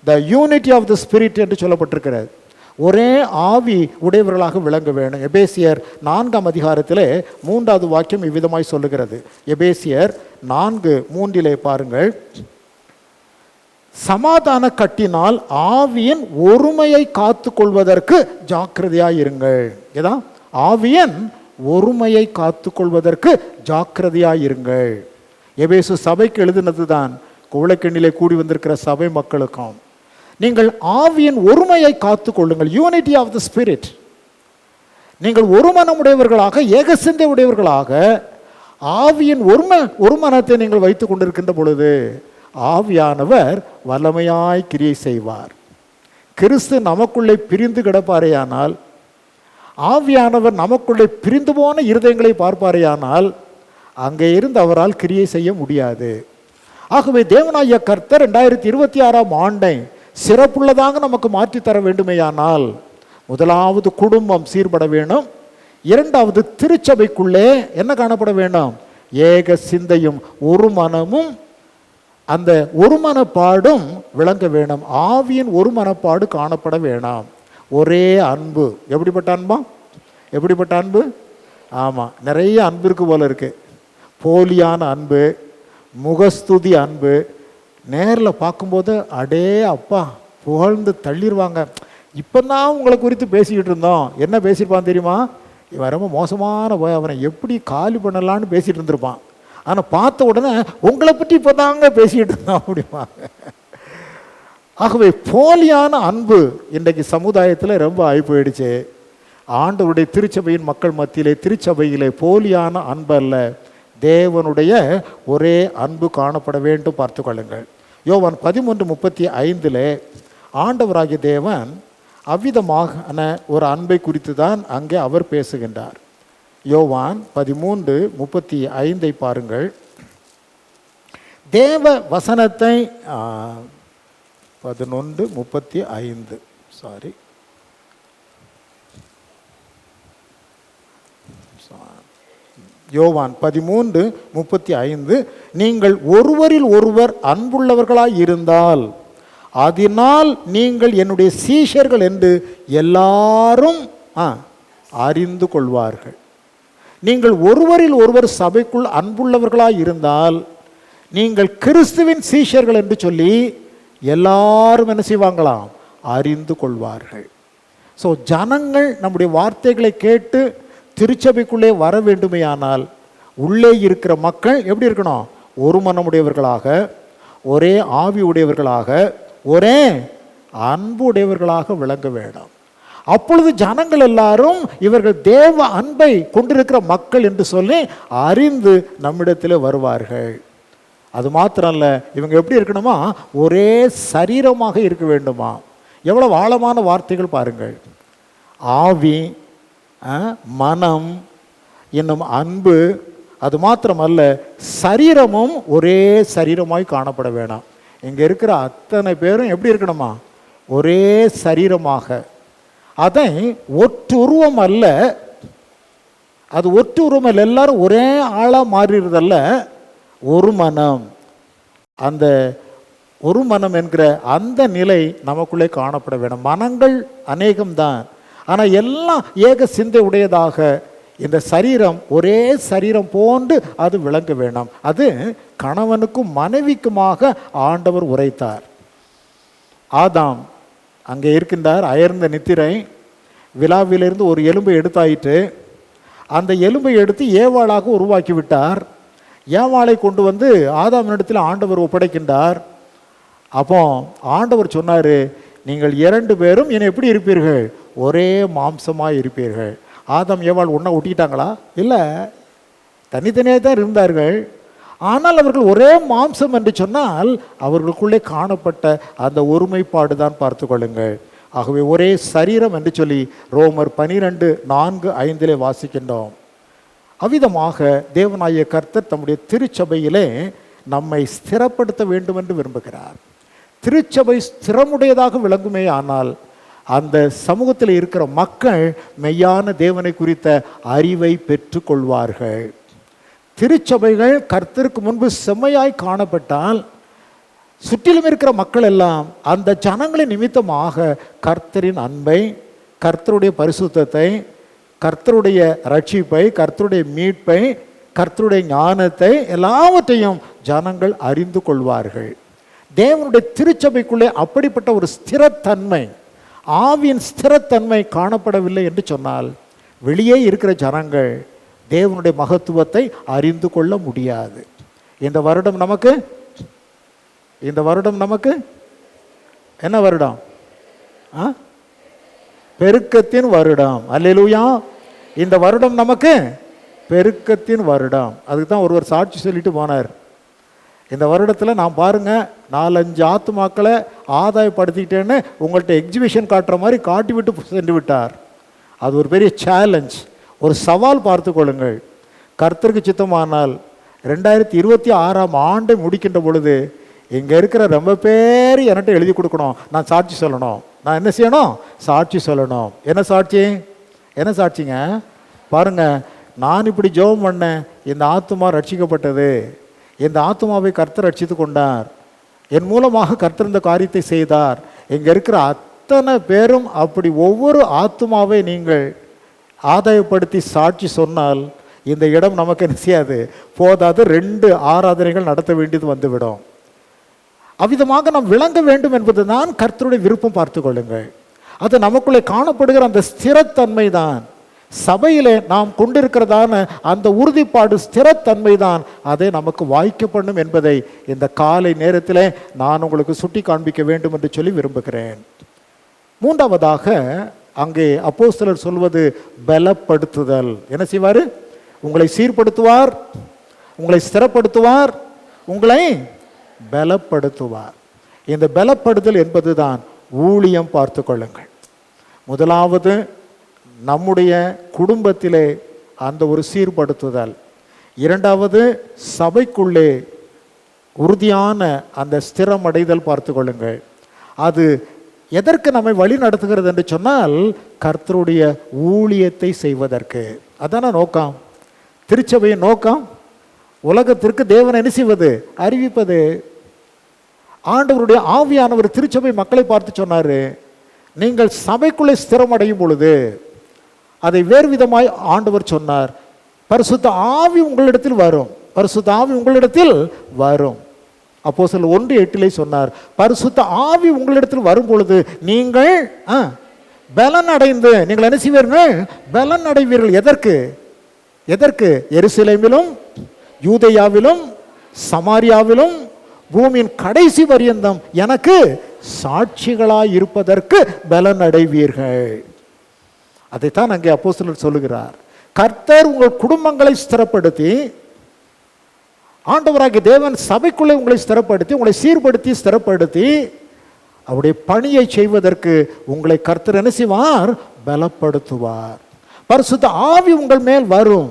the unity of the spirit என்று சொல்லப்பட்டிருக்கிறது. ஒரே ஆவி உடையவர்களாக விளங்க வேண்டும். எபேசியர் 4 3வது வாக்கியம் இவ்விதமாய் சொல்லுகிறது. எபேசியர் 4:3 பாருங்கள். சமாதான கட்டினால் ஆவியின் ஒருமையை காத்து கொள்வதற்கு ஜாக்கிரதையாயிருங்கள். இதான் ஆவியின் ஒருமையை காத்து கொள்வதற்கு ஜாக்கிரதையாயிருங்கள். எபேசு சபைக்கு எழுதினது தான் கோவளக்கிண்ணிலே கூடி வந்திருக்கிற சபை மக்களுக்கும். நீங்கள் ஆவியின் ஒருமையை காத்து கொள்ளுங்கள். Unity of the spirit. நீங்கள் ஒரு மனமுடையவர்களாக, ஏக சிந்தை உடையவர்களாக ஆவியின் ஒரு மனத்தை நீங்கள் வைத்துக் கொண்டிருக்கின்ற பொழுது ஆவியானவர் வல்லமையாய் கிரியை செய்வார். கிறிஸ்து நமக்குள்ளே பிரிந்து கிடப்பாரேயானால், ஆவியானவர் நமக்குள்ளே பிரிந்து போன இருதயங்களை பார்ப்பாரேயானால் அங்கே இருந்து அவரால் கிரியை செய்ய முடியாது. ஆகவே தேவனாகிய கர்த்தர் 2026ஆம் ஆண்டை சிறப்புள்ளதாக நமக்கு மாற்றி தர வேண்டுமேயானால் முதலாவது குடும்பம் சீர்பட வேணும். 2வது திருச்சபைக்குள்ளே என்ன காணப்பட வேண்டும்? ஏக சிந்தையும் ஒரு மனமும், அந்த ஒரு மனப்பாடும் விளங்க வேணும். ஆவியின் ஒரு மனப்பாடு காணப்பட வேணாம். ஒரே அன்பு. எப்படிப்பட்ட அன்பா? எப்படிப்பட்ட அன்பு? ஆமாம், நிறைய அன்பு இருக்கு போல இருக்கு. போலியான அன்பு, முகஸ்துதி அன்பு. நேரில் பார்க்கும்போது அடே அப்பா புகழ்ந்து தள்ளிடுவாங்க. இப்போ தான் உங்களை குறித்து பேசிக்கிட்டு இருந்தோம். என்ன பேசியிருப்பான் தெரியுமா? இவன் ரொம்ப மோசமான அவனை எப்படி காலி பண்ணலான்னு பேசிகிட்டு இருந்திருப்பான். ஆனால் பார்த்த உடனே உங்களை பற்றி இப்போ தாங்க பேசிக்கிட்டு இருந்தோம் அப்படிம்பாங்க. ஆகவே போலியான அன்பு இன்றைக்கு சமுதாயத்தில் ரொம்ப ஆகி போயிடுச்சு. ஆண்டவருடைய திருச்சபையின் மக்கள் மத்தியிலே, திருச்சபையிலே போலியான அன்பு அல்ல, தேவனுடைய ஒரே அன்பு காணப்பட வேண்டும். பார்த்து கொள்ளுங்கள். யோவான் 13:35 ஆண்டவராகிய தேவன் அவ்விதமான ஒரு அன்பை குறித்து தான் அங்கே அவர் பேசுகின்றார். யோவான் 13:35 பாருங்கள். தேவ வசனத்தை 11:35 சாரி யோவான் 13:35 நீங்கள் ஒருவரில் ஒருவர் அன்புள்ளவர்களாய் இருந்தால் அதனால் நீங்கள் என்னுடைய சீஷர்கள் என்று எல்லாரும் அறிந்து கொள்வார்கள். நீங்கள் ஒருவரில் ஒருவர் சபைக்குள் அன்புள்ளவர்களாய் இருந்தால் நீங்கள் கிறிஸ்துவின் சீஷர்கள் என்று சொல்லி எல்லாரும் என்ன செய்வாங்களாம்? அறிந்து கொள்வார்கள். ஸோ ஜனங்கள் நம்முடைய வார்த்தைகளை கேட்டு திருச்சபைக்குள்ளே வர வேண்டுமையானால் உள்ளே இருக்கிற மக்கள் எப்படி இருக்கணும்? ஒரு மனமுடையவர்களாக, ஒரே ஆவி உடையவர்களாக, ஒரே அன்பு உடையவர்களாக விளங்க வேண்டும். அப்பொழுது ஜனங்கள் எல்லாரும் இவர்கள் தேவ அன்பை கொண்டிருக்கிற மக்கள் என்று சொல்லி அறிந்து நம்மிடத்தில் வருவார்கள். அது மாத்திரம் அல்ல, இவங்க எப்படி இருக்கணுமா? ஒரே சரீரமாக இருக்க வேண்டுமா? எவ்வளவு ஆழமான வார்த்தைகள் பாருங்கள். ஆவி, மனம், இன்னும் அன்பு. அது மாத்திரமல்ல, சரீரமும் ஒரே சரீரமாய் காணப்பட வேணாம். இங்கே இருக்கிற அத்தனை பேரும் எப்படி இருக்கணுமா? ஒரே சரீரமாக. அதை ஒற்றுருவம் அல்ல, அது ஒற்றுருவம் அல்ல, எல்லாரும் ஒரே ஆளாக மாறிடுறதல்ல, ஒரு மனம். அந்த ஒரு மனம் என்கிற அந்த நிலை நமக்குள்ளே காணப்பட வேணும். மனங்கள் அநேகம்தான், ஆனால் எல்லாம் ஏக சிந்தை உடையதாக இந்த சரீரம் ஒரே சரீரம் போன்று அது விளங்க வேணும். அது கணவனுக்கும் மனைவிக்குமாக ஆண்டவர் உரைத்தார். ஆதாம் அங்கே இருக்கின்றார், அயர்ந்த நித்திரை. விழாவிலிருந்து ஒரு எலும்பை எடுத்தாயிட்டு அந்த எலும்பை எடுத்து ஏவாளாக உருவாக்கி விட்டார். ஏவாளை கொண்டு வந்து ஆதாமினிடத்தில் ஆண்டவர் ஒப்படைக்கின்றார். அப்போ ஆண்டவர் சொன்னார், நீங்கள் 2 பேரும் என்னை எப்படி இருப்பீர்கள்? ஒரே மாம்சமாக இருப்பீர்கள். ஆதாம் ஏவாள் ஒன்றா ஒட்டிக்கிட்டாங்களா? இல்லை, தனித்தனியாக தான் இருந்தார்கள். ஆனால் அவர்கள் ஒரே மாம்சம் என்று சொன்னால் அவர்களுக்குள்ளே காணப்பட்ட அந்த ஒருமைப்பாடு தான் பார்த்து கொள்ளுங்கள். ஆகவே ஒரே சரீரம் என்று சொல்லி ரோமர் 12:4-5 வாசிக்கின்றோம். அவ்விதமாக தேவனாகிய கர்த்தர் தம்முடைய திருச்சபையிலே நம்மை ஸ்திரப்படுத்த வேண்டும் என்று விரும்புகிறார். திருச்சபை ஸ்திரமுடையதாக விளங்குமே ஆனால் அந்த சமூகத்தில் இருக்கிற மக்கள் மெய்யான தேவனை குறித்த அறிவை பெற்று கொள்வார்கள். திருச்சபைகள் கர்த்தருக்கு முன்பு செம்மையாய் காணப்பட்டால் சுற்றிலும் இருக்கிற மக்கள் எல்லாம் அந்த ஜனங்களின் நிமித்தமாக கர்த்தரின் அன்பை, கர்த்தருடைய பரிசுத்தத்தை, கர்த்தருடைய ரட்சிப்பை, கர்த்தருடைய மீட்பை, கர்த்தருடைய ஞானத்தை எல்லாவற்றையும் ஜனங்கள் அறிந்து கொள்வார்கள். தேவனுடைய திருச்சபைக்குள்ளே அப்படிப்பட்ட ஒரு ஸ்திரத்தன்மை, ஆவியின் ஸ்திரத்தன்மை காணப்படவில்லை என்று சொன்னால் வெளியே இருக்கிற ஜனங்கள் தேவனுடைய மகத்துவத்தை அறிந்து கொள்ள முடியாது. இந்த வருடம் நமக்கு என்ன வருடம்? பெருக்கத்தின் வருடம். அல்லேலூயா. இந்த வருடம் நமக்கு பெருக்கத்தின் வருடம். அதுக்கு தான் ஒருவர் சாட்சி சொல்லிட்டு போனார். இந்த வருடத்தில் நான் பாருங்கள் 4-5 ஆத்துமாக்களை ஆதாயப்படுத்திக்கிட்டேன்னு உங்கள்கிட்ட எக்ஸிபிஷன் காட்டுற மாதிரி காட்டி விட்டு சென்று விட்டார். அது ஒரு பெரிய சேலஞ்ச், ஒரு சவால். பார்த்து கொள்ளுங்கள். கர்த்தருக்கு சித்தமானால் 2026ஆம் ஆண்டை முடிக்கின்ற பொழுது இங்கே இருக்கிற ரொம்ப பேர் என்கிட்ட எழுதி கொடுக்கணும். நான் சாட்சி சொல்லணும். நான் என்ன செய்யணும்? சாட்சி சொல்லணும். என்ன சாட்சிங்க? பாருங்கள், நான் இப்படி ஜெபம் பண்ணேன், இந்த ஆத்துமா ரட்சிக்கப்பட்டது, இந்த ஆத்துமாவை கர்த்தர் ரட்சித்து கொண்டார், என் மூலமாக கர்த்தர் இந்த காரியத்தை செய்தார். இங்கே இருக்கிற அத்தனை பேரும் அப்படி ஒவ்வொரு ஆத்துமாவை நீங்கள் ஆதாயப்படுத்தி சாட்சி சொன்னால் இந்த இடம் நமக்கு என்ன செய்யாது? போதாது, 2 ஆராதனைகள் நடத்த வேண்டியது வந்துவிடும். அவ்விதமாக நாம் விளங்க வேண்டும் என்பது தான் கர்த்தருடைய விருப்பம். பார்த்து கொள்ளுங்கள். அது நமக்குள்ளே காணப்படுகிற அந்த ஸ்திரத்தன்மை தான், சபையிலே நாம் கொண்டிருக்கிறதான அந்த உறுதிப்பாடு, ஸ்திரத்தன்மை தான் அதை நமக்கு வாய்க்கப்படும் என்பதை இந்த காலை நேரத்தில் நான் உங்களுக்கு சுட்டி காண்பிக்க வேண்டும் என்று சொல்லி விரும்புகிறேன். 3ஆவதாக அங்கே அப்போஸ்தலர் சொல்வது பலப்படுத்துதல். என்ன செய்வார்? உங்களை சீர்படுத்துவார், உங்களை ஸ்திரப்படுத்துவார், உங்களை பலப்படுத்துவார். இந்த பலப்படுதல் என்பது தான் ஊழியம். பார்த்து கொள்ளுங்கள். முதலாவது நம்முடைய குடும்பத்திலே அந்த ஒரு சீர்படுத்துதல். 2வது சபைக்குள்ளே உறுதியான அந்த ஸ்திரமடைதல். பார்த்து கொள்ளுங்கள். அது எதற்கு நம்மை வழி நடத்துகிறது என்று சொன்னால் கர்த்தருடைய ஊழியத்தை செய்வதற்கு. அதான நோக்கம். திருச்சபையின் நோக்கம் உலகத்திற்கு தேவனை என்ன செய்வது? அறிவிப்பது. ஆண்டவருடைய ஆவியானவர் திருச்சபை மக்களை பார்த்து சொன்னார், நீங்கள் சபைக்குள்ளே ஸ்திரமடையும் பொழுது அதை வேறு விதமாய் ஆண்டவர் சொன்னார், பரிசுத்த ஆவி உங்களிடத்தில் வரும், பரிசுத்த ஆவி உங்களிடத்தில் வரும். அப்போஸ்தலர் 1:8 சொன்னார், பரிசுத்த ஆவி உங்களிடத்தில் வரும் பொழுது நீங்கள் பலன் அடைந்து நீங்கள் என்ன செய்வீர்கள்? பலன் அடைவீர்கள். எதற்கு? எருசலேமிலும் யூதேயாவிலும் சமாரியாவிலும் பூமியின் கடைசி பரியந்தம் எனக்கு சாட்சிகளாய் இருப்பதற்கு பலன் அடைவீர்கள். அதைத்தான் அங்கே அப்போஸ்தலர் சொல்லுகிறார். கர்த்தர் உங்கள் குடும்பங்களை ஸ்திரப்படுத்தி, ஆண்டவராகிய தேவன் சபைக்குள்ளே உங்களை ஸ்திரப்படுத்தி, உங்களை சீர்படுத்தி ஸ்திரப்படுத்தி அவருடைய பணியை செய்வதற்கு உங்களை கர்த்தர் என்ன செய்வார்? பலப்படுத்துவார். பரிசுத்த ஆவி உங்கள் மேல் வரும்.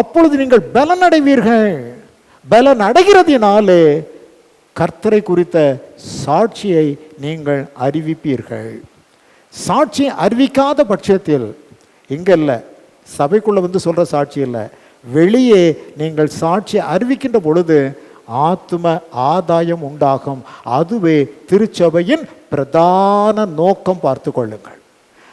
அப்பொழுது நீங்கள் பலன் அடைவீர்கள். பலன் அடைகிறதினாலே கர்த்தரை குறித்த சாட்சியை நீங்கள் அறிவிப்பீர்கள். சாட்சி அறிவிக்காத பட்சத்தில், இங்கே இல்லை, சபைக்குள்ளே வந்து சொல்கிற சாட்சி இல்லை, வெளியே நீங்கள் சாட்சி அறிவிக்கின்ற பொழுது ஆத்தும ஆதாயம் உண்டாகும். அதுவே திருச்சபையின் பிரதான நோக்கம். பார்த்து கொள்ளுங்கள்.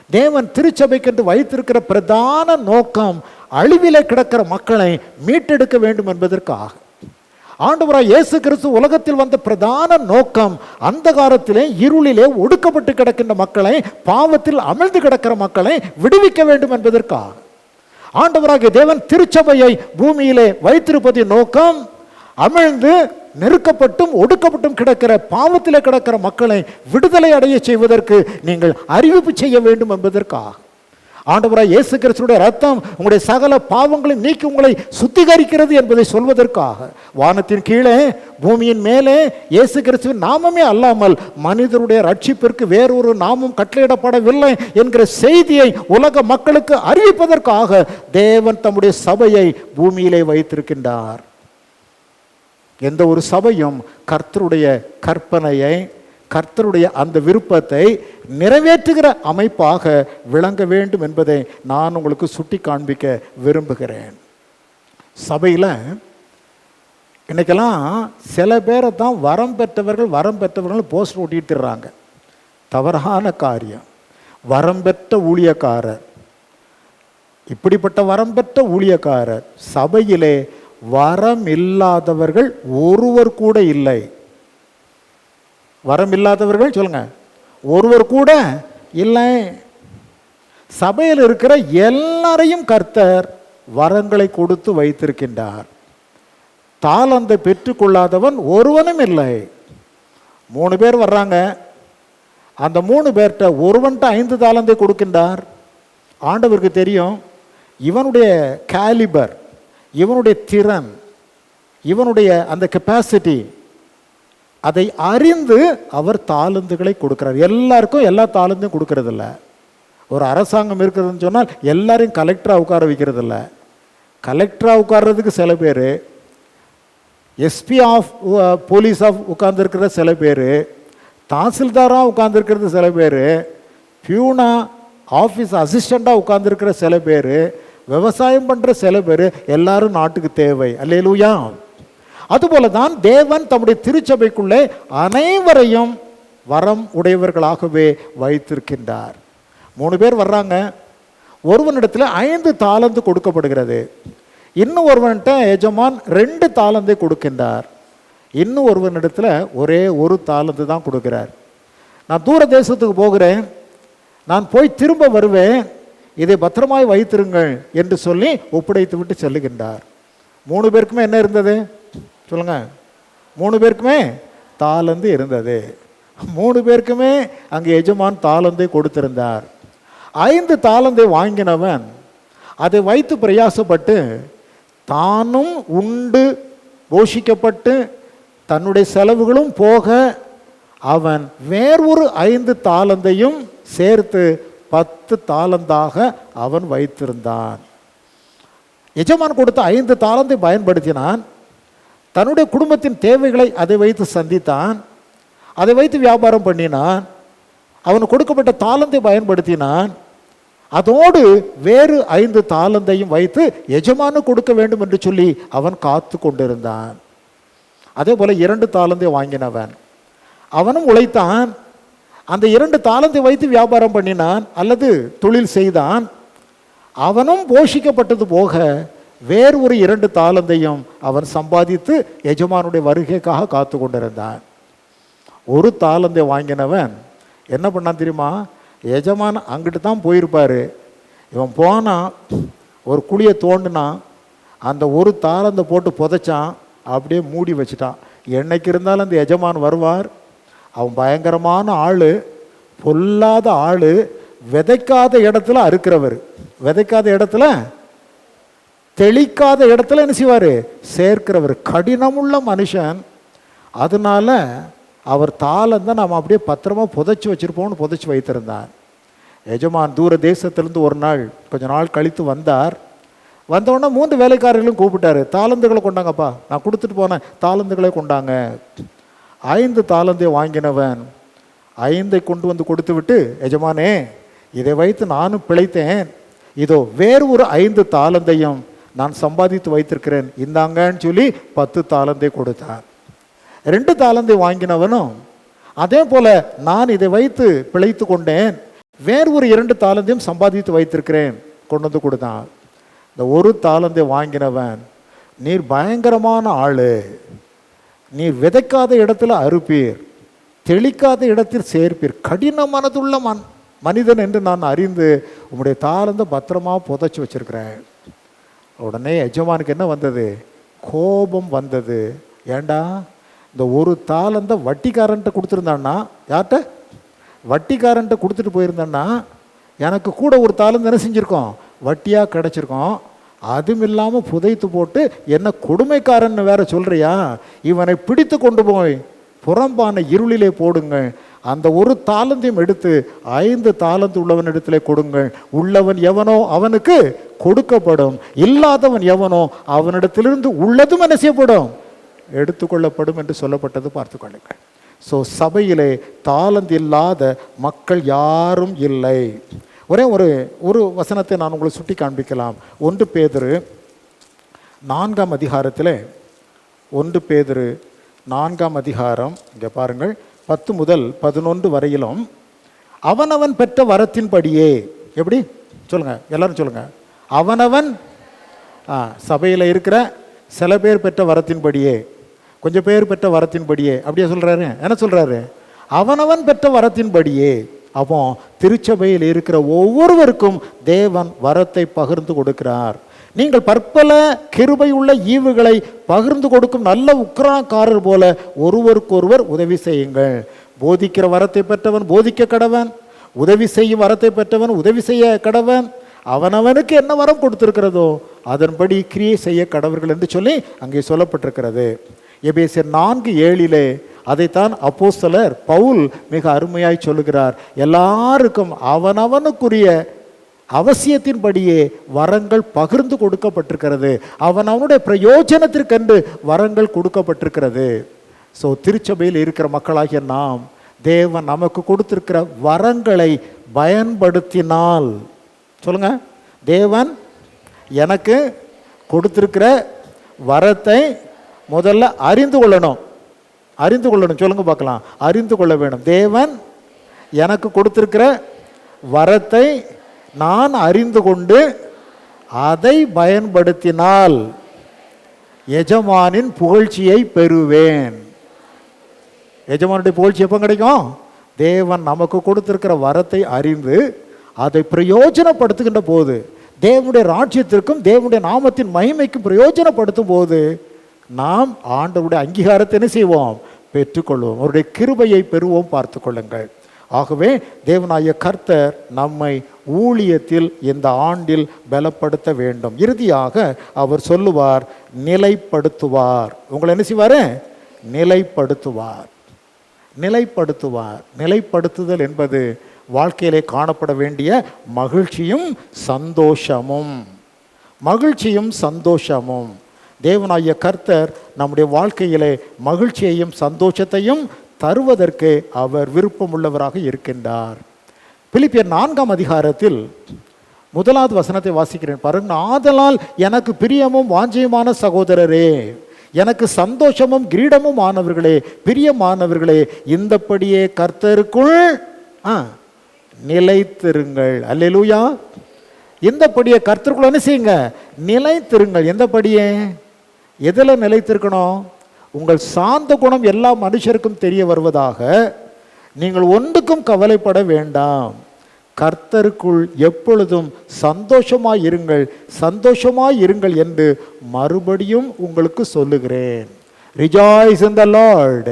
தேவன் திருச்சபைக்கென்று வைத்திருக்கிற பிரதான நோக்கம் அழிவிலே கிடக்கிற மக்களை மீட்டெடுக்க வேண்டும் என்பதற்காக. ஆண்டவராய் இயேசு கிறிஸ்து உலகத்தில் வந்த பிரதான நோக்கம் அந்தகாரத்திலே இருளிலே ஒடுக்கப்பட்டு கிடக்கின்ற மக்களை, பாவத்தில் அமிழ்ந்து கிடக்கிற மக்களை விடுவிக்க வேண்டும் என்பதற்காக. ஆண்டவராகிய தேவன் திருச்சபையை பூமியிலே வைத்திருப்பதின் நோக்கம் அமிழ்ந்து நெருக்கப்பட்டும் ஒடுக்கப்பட்டும் கிடக்கிற பாவத்தில் கிடக்கிற மக்களை விடுதலை அடைய செய்வதற்கு நீங்கள் அறிவிப்பு செய்ய வேண்டும் என்பதற்காக. ஆண்டவராய் இயேசு கிறிஸ்துவின் ரத்தம் உங்களுடைய சகல பாவங்களையும் நீக்கி உங்களை சுத்திகரிக்கிறது என்பதை சொல்வதற்காக. வானத்தின் கீழே பூமியின் மேலே இயேசு கிறிஸ்துவின் நாமமே அல்லாமல் மனிதருடைய ரட்சிப்பிற்கு வேறொரு நாமம் கட்டளையிடப்படவில்லை என்கிற செய்தியை உலக மக்களுக்கு அறிவிப்பதற்காக தேவன் தம்முடைய சபையை பூமியிலே வைத்திருக்கின்றார். எந்த ஒரு சபையும் கர்த்தருடைய கற்பனையை, கர்த்தருடைய அந்த விருப்பத்தை நிறைவேற்றுகிற அமைப்பாக விளங்க வேண்டும் என்பதை நான் உங்களுக்கு சுட்டி காண்பிக்க விரும்புகிறேன். சபையில் இன்னைக்கெல்லாம் சில பேரை தான் வரம் பெற்றவர்கள் போஸ்டர் ஒட்டிட்டுறாங்க. தவறான காரியம். வரம் பெற்ற ஊழியக்காரர், இப்படிப்பட்ட வரம் பெற்ற ஊழியக்காரர் சபையிலே வரம் இல்லாதவர்கள் ஒருவர் கூட இல்லை. வரம் இல்லாதவர்கள் சொல்லுங்க, ஒருவர் கூட இல்லை. சபையில் இருக்கிற எல்லாரையும் கர்த்தர் வரங்களை கொடுத்து வைத்திருக்கின்றார். தாளந்தை பெற்றுக்கொள்ளாதவன் ஒருவனும் இல்லை. 3 பேர் வர்றாங்க. அந்த 3 பேர்கிட்ட ஒருவன்ட்ட 5 தாளந்தை கொடுக்கின்றார். ஆண்டவருக்கு தெரியும் இவனுடைய கேலிபர், இவனுடைய திறன், இவனுடைய அந்த கெப்பாசிட்டி, அதை அறிந்து அவர் தாளந்துகளை கொடுக்கிறார். எல்லாருக்கும் எல்லா தாளந்தையும் கொடுக்கறதில்ல. ஒரு அரசாங்கம் இருக்கிறதுன்னு சொன்னால் எல்லாரையும் கலெக்டராக உட்கார வைக்கிறது இல்லை. கலெக்டராக உட்கார்றதுக்கு சில பேர், எஸ்பி ஆஃப் போலீஸ் ஆஃப் உட்கார்ந்துருக்கிற சில பேர், தாசில்தாராக உட்கார்ந்துருக்கிறது சில பேர், பியூனா ஆஃபீஸ் அசிஸ்டண்ட்டாக உட்கார்ந்துருக்கிற சில பேர், விவசாயம் பண்ணுற சில பேர், எல்லாரும் நாட்டுக்கு தேவை. அல்லேலூயா. அதுபோல தான் தேவன் தம்முடைய திருச்சபைக்குள்ளே அனைவரையும் வரம் உடையவர்களாகவே வைத்திருக்கின்றார். 3 பேர் வர்றாங்க. ஒருவனிடத்தில் 5 தாளந்து கொடுக்கப்படுகிறது. இன்னும் ஒருவன்கிட்ட எஜமான் 2 தாளந்தை கொடுக்கின்றார். இன்னும் ஒருவனிடத்தில் ஒரே 1 தாளந்து தான் கொடுக்கிறார். நான் தூர தேசத்துக்கு போகிறேன், நான் போய் திரும்ப வருவேன், இதை பத்திரமாய் வைத்திருங்கள் என்று சொல்லி ஒப்படைத்து விட்டு செல்லுகின்றார். 3 பேருக்குமே என்ன இருந்தது சொல்லுங்க? 3 பேருக்குமே தாளந்து இருந்தது. 3 பேருக்குமே அங்கே எஜமான் தாளந்தை கொடுத்திருந்தார். 5 தாளந்தை வாங்கினவன் அதை வைத்து பிரயாசப்பட்டு தானும் உண்டு போஷிக்கப்பட்டு தன்னுடைய செலவுகளும் போக அவன் வேறொரு 5 தாளந்தையும் சேர்த்து 10 தாளந்தாக அவன் வைத்திருந்தான். எஜமான் கொடுத்த 5 தாளந்தை பயன்படுத்தினான். தன்னுடைய குடும்பத்தின் தேவைகளை அதை வைத்து சந்தித்தான், அதை வைத்து வியாபாரம் பண்ணினான். அவனுக்கு கொடுக்கப்பட்ட தாளந்தை பயன்படுத்தினான். அதோடு வேறு 5 தாளந்தையும் வைத்து எஜமானு கொடுக்க வேண்டும் என்று சொல்லி அவன் காத்து கொண்டிருந்தான். அதே போல 2 தாளந்தை வாங்கினவன் அவனும் உழைத்தான். அந்த 2 தாளந்தை வைத்து வியாபாரம் பண்ணினான் அல்லது தொழில் செய்தான். அவனும் போஷிக்கப்பட்டது போக வேறு ஒரு 2 தாளந்தையும் அவன் சம்பாதித்து எஜமானுடைய வருகைக்காக காத்து கொண்டிருந்தான். 1 தாளந்தை வாங்கினவன் என்ன பண்ணான் தெரியுமா? எஜமான் அங்கிட்டு தான் போயிருப்பார். இவன் போனான், ஒரு குழியை தோண்டினான், அந்த 1 தாளந்தை போட்டு புதைச்சான், அப்படியே மூடி வச்சுட்டான். என்னைக்கு இருந்தாலும் அந்த எஜமான் வருவார். அவன் பயங்கரமான ஆள், பொல்லாத ஆள், விதைக்காத இடத்துல அறுக்கிறவர், விதைக்காத இடத்துல தெளிக்காத இடத்துல என்ன செய்வார்? சேர்க்கிறவர், கடினமுள்ள மனுஷன். அதனால அவர் தாளந்தை நாம் அப்படியே பத்திரமா புதைச்சி வச்சுருப்போம்னு புதைச்சி வைத்திருந்தார். எஜமான் தூர தேசத்திலிருந்து ஒரு நாள் கொஞ்ச நாள் கழித்து வந்தார். வந்தவுடனே 3 வேலைக்காரர்களும் கூப்பிட்டாரு. தாளந்துகளை கொண்டாங்கப்பா, நான் கொடுத்துட்டு போனேன், தாளந்துகளை கொண்டாங்க. 5 தாளந்தை வாங்கினவன் 5 கொண்டு வந்து கொடுத்து விட்டு, எஜமானே இதை வைத்து நானும் பிழைத்தேன், இதோ வேறு ஒரு 5 தாளந்தையும் நான் சம்பாதித்து வைத்திருக்கிறேன், இந்தாங்கன்னு சொல்லி 10 தாளந்தை கொடுத்தான். 2 தாளந்தை வாங்கினவனும் அதே போல நான் இதை வைத்து பிழைத்து கொண்டேன், வேறு ஒரு 2 தாலந்தையும் சம்பாதித்து வைத்திருக்கிறேன், கொண்டு வந்து கொடுத்தான். இந்த 1 தாலந்தை வாங்கினவன், நீர் பயங்கரமான ஆளு, நீர் விதைக்காத இடத்துல அறுப்பீர், தெளிக்காத இடத்தில் சேர்ப்பீர், கடின மனதுள்ள மனிதன் என்று நான் அறிந்து உம்முடைய தாளந்தை பத்திரமா புதைச்சி வச்சிருக்கிறேன். உடனே எஜமானுக்கு என்ன வந்தது? கோபம் வந்தது. ஏண்டா, இந்த 1 தாளந்தை வட்டிக்காரன்ட்ட கொடுத்துருந்தான்னா, யார்கிட்ட? வட்டிக்காரன்ட்ட கொடுத்துட்டு போயிருந்தான்னா எனக்கு கூட 1 தாளந்து என்ன செஞ்சுருக்கோம்? வட்டியாக கிடச்சிருக்கோம். அதுவும் இல்லாமல் புதைத்து போட்டு என்ன கொடுமைக்காரன்னு வேற சொல்கிறியா? இவனை பிடித்து கொண்டு போய் புறம்பான இருளிலே போடுங்க. அந்த 1 தாலந்தையும் எடுத்து 5 தாலந்து உள்ளவனிடத்திலே கொடுங்கள். உள்ளவன் எவனோ அவனுக்கு கொடுக்கப்படும், இல்லாதவன் எவனோ அவனிடத்திலிருந்து உள்ளதும் என்ன செய்யப்படும்? எடுத்துக்கொள்ளப்படும் என்று சொல்லப்பட்டது பார்த்து கொள்ளுங்கள். ஸோ சபையிலே தாலந்து இல்லாத மக்கள் யாரும் இல்லை. ஒரே ஒரு வசனத்தை நான் உங்களுக்கு சுட்டி காண்பிக்கலாம். 1 பேதுரு 4ஆம் அதிகாரத்தில், 1 பேதுரு 4ஆம் அதிகாரம், இங்கே பாருங்கள், 10 முதல் 11 வரையிலும் அவனவன் பெற்ற வரத்தின்படியே. எப்படி சொல்லுங்க, எல்லாரும் சொல்லுங்க. அவனவன் சபையில் இருக்கிற சில பேர் பெற்ற வரத்தின்படியே, கொஞ்சம் பேர் பெற்ற வரத்தின்படியே, அப்படியே சொல்றாரு. என்ன சொல்றாரு? அவனவன் பெற்ற வரத்தின்படியே. அப்போ திருச்சபையில் இருக்கிற ஒவ்வொருவருக்கும் தேவன் வரத்தை பகிர்ந்து கொடுக்கிறார். நீங்கள் பற்பல கிருபை உள்ள ஈவுகளை பகிர்ந்து கொடுக்கும் நல்ல உக்கிரானக்காரர் போல ஒருவருக்கொருவர் உதவி செய்யுங்கள். போதிக்கிற வரத்தை பெற்றவன் போதிக்க கடவன், உதவி செய்யும் வரத்தை பெற்றவன் உதவி செய்ய கடவன், அவனவனுக்கு என்ன வரம் கொடுத்திருக்கிறதோ அதன்படி கிரியை செய்ய கடவர்கள் என்று சொல்லி அங்கே சொல்லப்பட்டிருக்கிறது. எபேசியர் 4:7 அதைத்தான் அப்போஸ்தலர் பவுல் மிக அருமையாய் சொல்லுகிறார். எல்லாருக்கும் அவனவனுக்குரிய அவசியத்தின்படியே வரங்கள் பகிர்ந்து கொடுக்கப்பட்டிருக்கிறது. அவனவனுடைய பிரயோஜனத்திற்கென்று வரங்கள் கொடுக்கப்பட்டிருக்கிறது. ஸோ திருச்சபையில் இருக்கிற மக்களாகிய நாம் தேவன் நமக்கு கொடுத்திருக்கிற வரங்களை பயன்படுத்தினால், சொல்லுங்க, தேவன் எனக்கு கொடுத்திருக்கிற வரத்தை முதல்ல அறிந்து கொள்ளணும். அறிந்து கொள்ளணும், சொல்லுங்க பார்க்கலாம். அறிந்து கொள்ள வேணும். தேவன் எனக்கு கொடுத்திருக்கிற வரத்தை நான் அறிந்து கொண்டு அதை பயன்படுத்தினால் எஜமானின் புகழ்ச்சியை பெறுவேன். எஜமானுடைய புகழ்ச்சி எப்போ கிடைக்கும்? தேவன் நமக்கு கொடுத்திருக்கிற வரத்தை அறிந்து அதை பிரயோஜனப்படுத்துகின்ற போது, தேவனுடைய ராஜ்யத்திற்கும் தேவனுடைய நாமத்தின் மகிமைக்கும் பிரயோஜனப்படுத்தும் போது நாம் ஆண்டவருடைய அங்கீகாரத்தை என்ன செய்வோம்? பெற்றுக்கொள்வோம். அவருடைய கிருபையை பெறுவோம். பார்த்து கொள்ளுங்கள். ஆகவே தேவனாய கர்த்தர் நம்மை ஊழியத்தில் இந்த ஆண்டில் பலப்படுத்த வேண்டும். இறுதியாக அவர் சொல்லுவார், நிலைப்படுத்துவார். உங்களை என்ன செய்வார்? நிலைப்படுத்துவார். நிலைப்படுத்துவார். நிலைப்படுத்துதல் என்பது வாழ்க்கையிலே காணப்பட வேண்டிய மகிழ்ச்சியும் சந்தோஷமும். மகிழ்ச்சியும் சந்தோஷமும். தேவனாய கர்த்தர் நம்முடைய வாழ்க்கையிலே மகிழ்ச்சியையும் சந்தோஷத்தையும் தருவதற்கு அவர் விருப்பமுள்ளவராக இருக்கின்றார். பிலிப்பியர் 4ஆம் அதிகாரத்தில் 1வது வசனத்தை வாசிக்கிறேன் பாருங்க. ஆதலால் எனக்கு பிரியமும் வாஞ்சையுமான சகோதரரே, எனக்கு சந்தோஷமும் கிரீடமும் ஆனவர்களே, பிரியமானவர்களே, இந்தப்படியே கர்த்தருக்குள் நிலைத்திருங்கள். அல்லேலூயா. இந்தப்படியே கர்த்தருக்குள் என்ன செய்யுங்க? நிலைத்திருங்கள். எந்தப்படியே? எதில் நிலைத்திருக்கணும்? உங்கள் சாந்த குணம் எல்லா மனுஷருக்கும் தெரிய வருவதாக நீங்கள் ஒன்றுக்கும் கவலைப்பட வேண்டாம். கர்த்தருக்குள் எப்பொழுதும் சந்தோஷமாய் இருங்கள், சந்தோஷமாய் இருங்கள் என்று மறுபடியும் உங்களுக்கு சொல்லுகிறேன். Rejoice in the Lord,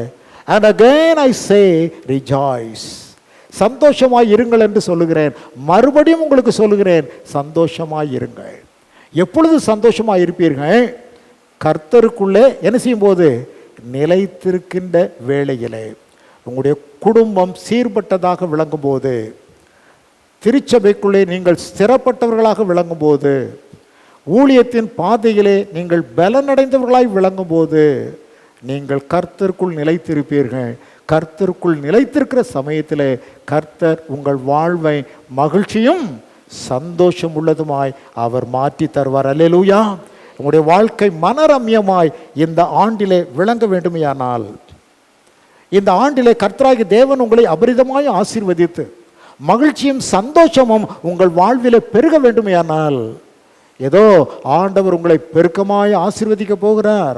and again I say rejoice. சந்தோஷமாய் இருங்கள் என்று சொல்லுகிறேன். மறுபடியும் உங்களுக்கு சொல்லுகிறேன், சந்தோஷமாய் இருங்கள். எப்பொழுது சந்தோஷமாய் இருப்பீர்கள்? கர்த்தருக்குள்ளே என்ன செய்யும் போது? நிலைத்திருக்கின்ற வேளையிலே. உங்களுடைய குடும்பம் சீர்பட்டதாக விளங்கும் போது, திருச்சபைக்குள்ளே நீங்கள் ஸ்திரப்பட்டவர்களாக விளங்கும் போது, ஊழியத்தின் பாதையிலே நீங்கள் பலனடைந்தவர்களாய் விளங்கும் போது நீங்கள் கர்த்தருக்குள் நிலைத்திருப்பீர்கள். கர்த்தருக்குள் நிலைத்திருக்கிற சமயத்திலே கர்த்தர் உங்கள் வாழ்வை மகிழ்ச்சியும் சந்தோஷம் உள்ளதுமாய் அவர் மாற்றி தருவார். அல்லேலூயா. உங்களுடைய வாழ்க்கை மனரம்யமாய் இந்த ஆண்டிலே விளங்க வேண்டுமையானால், இந்த ஆண்டிலே கர்த்தராகிய தேவன் உங்களை அபரிதமாய் ஆசீர்வதித்து மகிழ்ச்சியும் சந்தோஷமும் உங்கள் வாழ்விலே பெருக வேண்டுமையானால், ஏதோ ஆண்டவர் உங்களை பெருக்கமாய் ஆசீர்வதிக்க போகிறார்,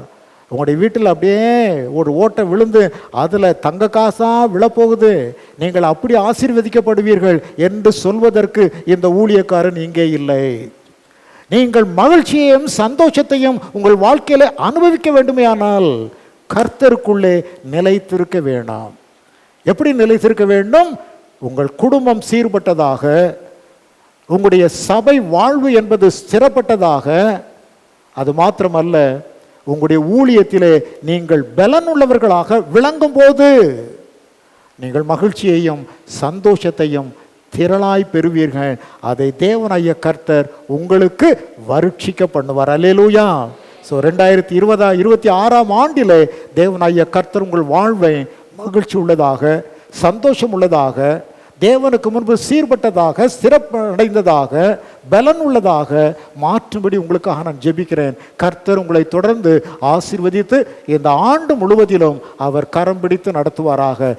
உங்களுடைய வீட்டில் அப்படியே ஒரு ஓட்டை விழுந்து அதில் தங்க காசா விழப்போகுது, நீங்கள் அப்படி ஆசீர்வதிக்கப்படுவீர்கள் என்று சொல்வதற்கு இந்த ஊழியக்காரன் இங்கே இல்லை. நீங்கள் மகிழ்ச்சியையும் சந்தோஷத்தையும் உங்கள் வாழ்க்கையில அனுபவிக்க வேண்டுமையானால் கர்த்தருக்குள்ளே நிலைத்திருக்க வேண்டாம். எப்படி நிலைத்திருக்க வேண்டும்? உங்கள் குடும்பம் சீர்பட்டதாக, உங்களுடைய சபை வாழ்வு என்பது ஸ்திரப்பட்டதாக, அது மாத்திரமல்ல, உங்களுடைய ஊழியத்திலே நீங்கள் பலன் உள்ளவர்களாக விளங்கும் போது நீங்கள் மகிழ்ச்சியையும் சந்தோஷத்தையும் திரளாய் பெறுவீர்கள். அதை தேவனாகிய கர்த்தர் உங்களுக்கு வருட்சிக்க பண்ணுவார். அல்லேலூயா. ஸோ 2026ஆம் ஆண்டிலே தேவனாகிய கர்த்தர் உங்கள் வாழ்வை மகிழ்ச்சி உள்ளதாக, சந்தோஷம் உள்ளதாக, தேவனுக்கு முன்பு சீர்பட்டதாக, சிறப்படைந்ததாக, பலன் உள்ளதாக மாற்றும்படி உங்களுக்காக நான் ஜெபிக்கிறேன். கர்த்தர் உங்களை தொடர்ந்து ஆசீர்வதித்து இந்த ஆண்டு முழுவதிலும் அவர் கரம் பிடித்து நடத்துவாராக.